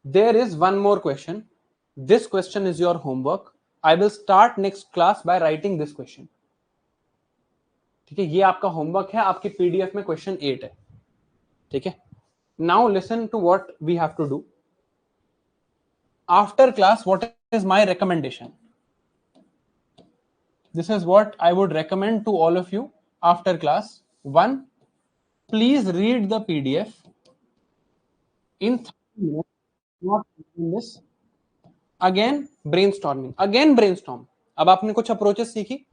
There is one more question. This question is your homework. I will start next class by writing this question. ठीक है, ये आपका होमवर्क है. आपकी पीडीएफ में क्वेश्चन 8 है. ठीक है. Now listen to what we have to do. After class, what is my recommendation? This is what I would recommend to all of you after class. 1, please read the PDF in 30 minutes. Not in this. Again brainstorming. Again brainstorm. अब आपने कुछ अप्रोचेस सीखी.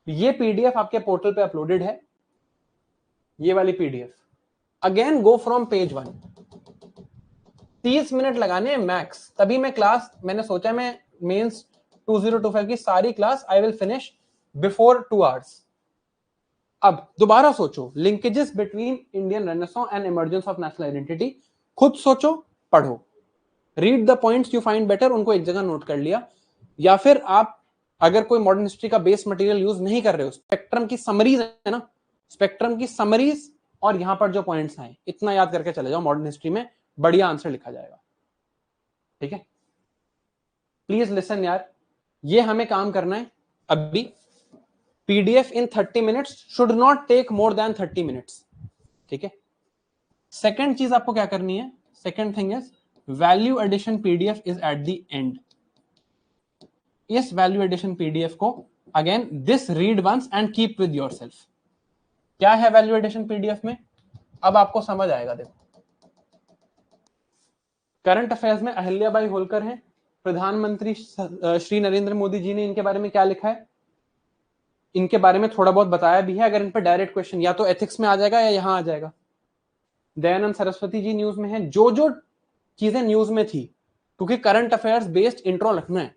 ये पीडीएफ आपके पोर्टल पे अपलोडेड है. ये वाली PDF. Again go from page 1. 30 minute लगाने मैक्स. तभी मैं क्लास, मैंने सोचा मैं मेंस 2025 की सारी class I will finish before 2 hours. अब दोबारा सोचो linkages between Indian renaissance and emergence of national identity. खुद सोचो, पढ़ो. Read the points you find better, उनको एक जगह नोट कर लिया. या फिर आप अगर कोई मॉडर्न हिस्ट्री का बेस मटेरियल यूज नहीं कर रहे हो, स्पेक्ट्रम की समरीज है ना, स्पेक्ट्रम की समरीज और यहां पर जो पॉइंट्स आए इतना याद करके चले जाओ. मॉडर्न हिस्ट्री में बढ़िया आंसर लिखा जाएगा. ठीक है, प्लीज लिसन यार, ये हमें काम करना है अभी. PDF in 30 minutes should not take more than 30 minutes. ठीक है. सेकेंड चीज आपको क्या करनी है? Second thing is value addition PDF is at the end. इस वैल्यू एडिशन पीडीएफ को again this read once and keep with yourself. क्या है वैल्यू एडिशन पीडीएफ में? अब आपको समझ आएगा. देखो, करंट अफेयर्स में अहिल्याबाई होलकर हैं. प्रधानमंत्री श्री नरेंद्र मोदी जी ने इनके बारे में क्या लिखा है? इनके बारे में थोड़ा बहुत बताया भी है. अगर इन पर डायरेक्ट क्वेश्चन या तो एथिक्स में आ जाएगा या यहां आ जाएगा. दयानंद सरस्वती जी न्यूज में है. जो जो चीजें न्यूज में थी, क्योंकि करंट अफेयर्स बेस्ड इंट्रो लिखना है,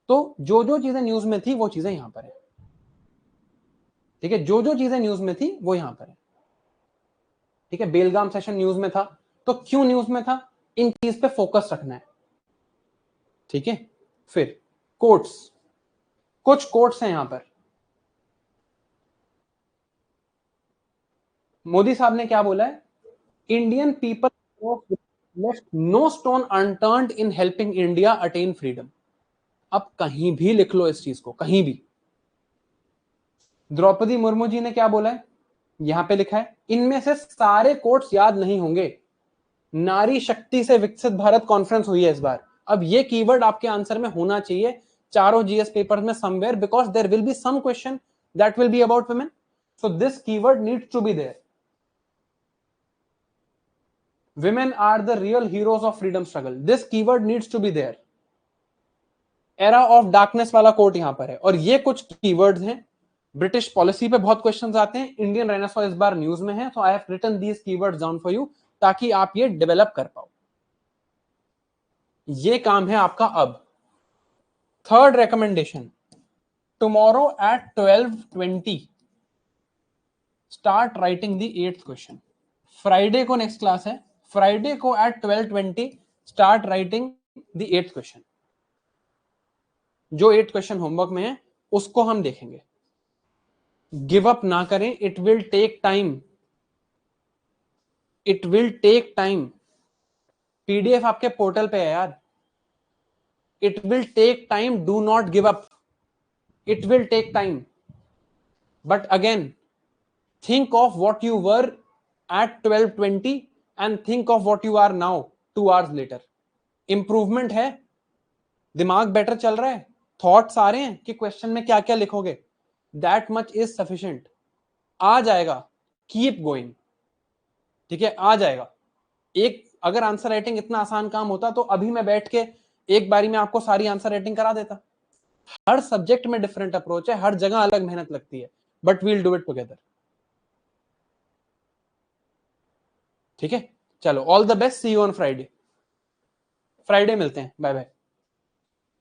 तो जो जो चीजें न्यूज में थी वो चीजें यहां पर है. ठीक है, जो जो चीजें न्यूज में थी वो यहां पर है. ठीक है, बेलगाम सेशन न्यूज में था, तो क्यों न्यूज में था, इन चीज पे फोकस रखना है. ठीक है. फिर कोट्स, कुछ कोट्स हैं यहां पर. मोदी साहब ने क्या बोला है? Indian people left no stone unturned in helping India attain freedom. अब कहीं भी लिख लो इस चीज को, कहीं भी. द्रौपदी मुर्मू जी ने क्या बोला है? यहां पे लिखा है. इनमें से सारे कोट्स याद नहीं होंगे. नारी शक्ति से विकसित भारत कॉन्फ्रेंस हुई है इस बार. अब ये कीवर्ड आपके आंसर में होना चाहिए चारों जीएस पेपर में somewhere, because there will be some question that will be about women. So this keyword needs to be there. Women are the real heroes of freedom struggle. This keyword needs to be there. Era of darkness वाला कोट यहां पर है. और ये कुछ कीवर्ड्स हैं. ब्रिटिश पॉलिसी पे बहुत क्वेश्चंस आते हैं. इंडियन रेनेसां इस बार न्यूज में है, so I have written these keywords down for you ताकि आप ये डेवलप कर पाओ. ये काम है आपका. अब third recommendation, tomorrow at 12:20 start writing the 8th question. Friday को नेक्स्ट क्लास है. फ्राइडे को at 12:20 start writing the 8th question. जो 8 क्वेश्चन होमवर्क में है उसको हम देखेंगे. गिव अप ना करें. It will take time. It will take time. PDF आपके पोर्टल पे है यार. It will take time. Do not give up. It will take time. But again think of what you were at 12:20 and think of what you are now 2 hours later. Improvement है, दिमाग बेटर चल रहा है, थॉट्स आ रहे हैं कि क्वेश्चन में क्या क्या लिखोगे, दैट मच इज सफिशिएंट। आ जाएगा, कीप गोइंग, ठीक है, आ जाएगा। एक अगर आंसर राइटिंग इतना आसान काम होता तो अभी मैं बैठ के एक बारी में आपको सारी आंसर राइटिंग करा देता। हर सब्जेक्ट में डिफरेंट अप्रोच है, हर जगह अलग मेहनत लगती है, but we'll do it together. ठीक है, चलो, all the best, see you on Friday. Friday मिलते हैं, बाय बाय।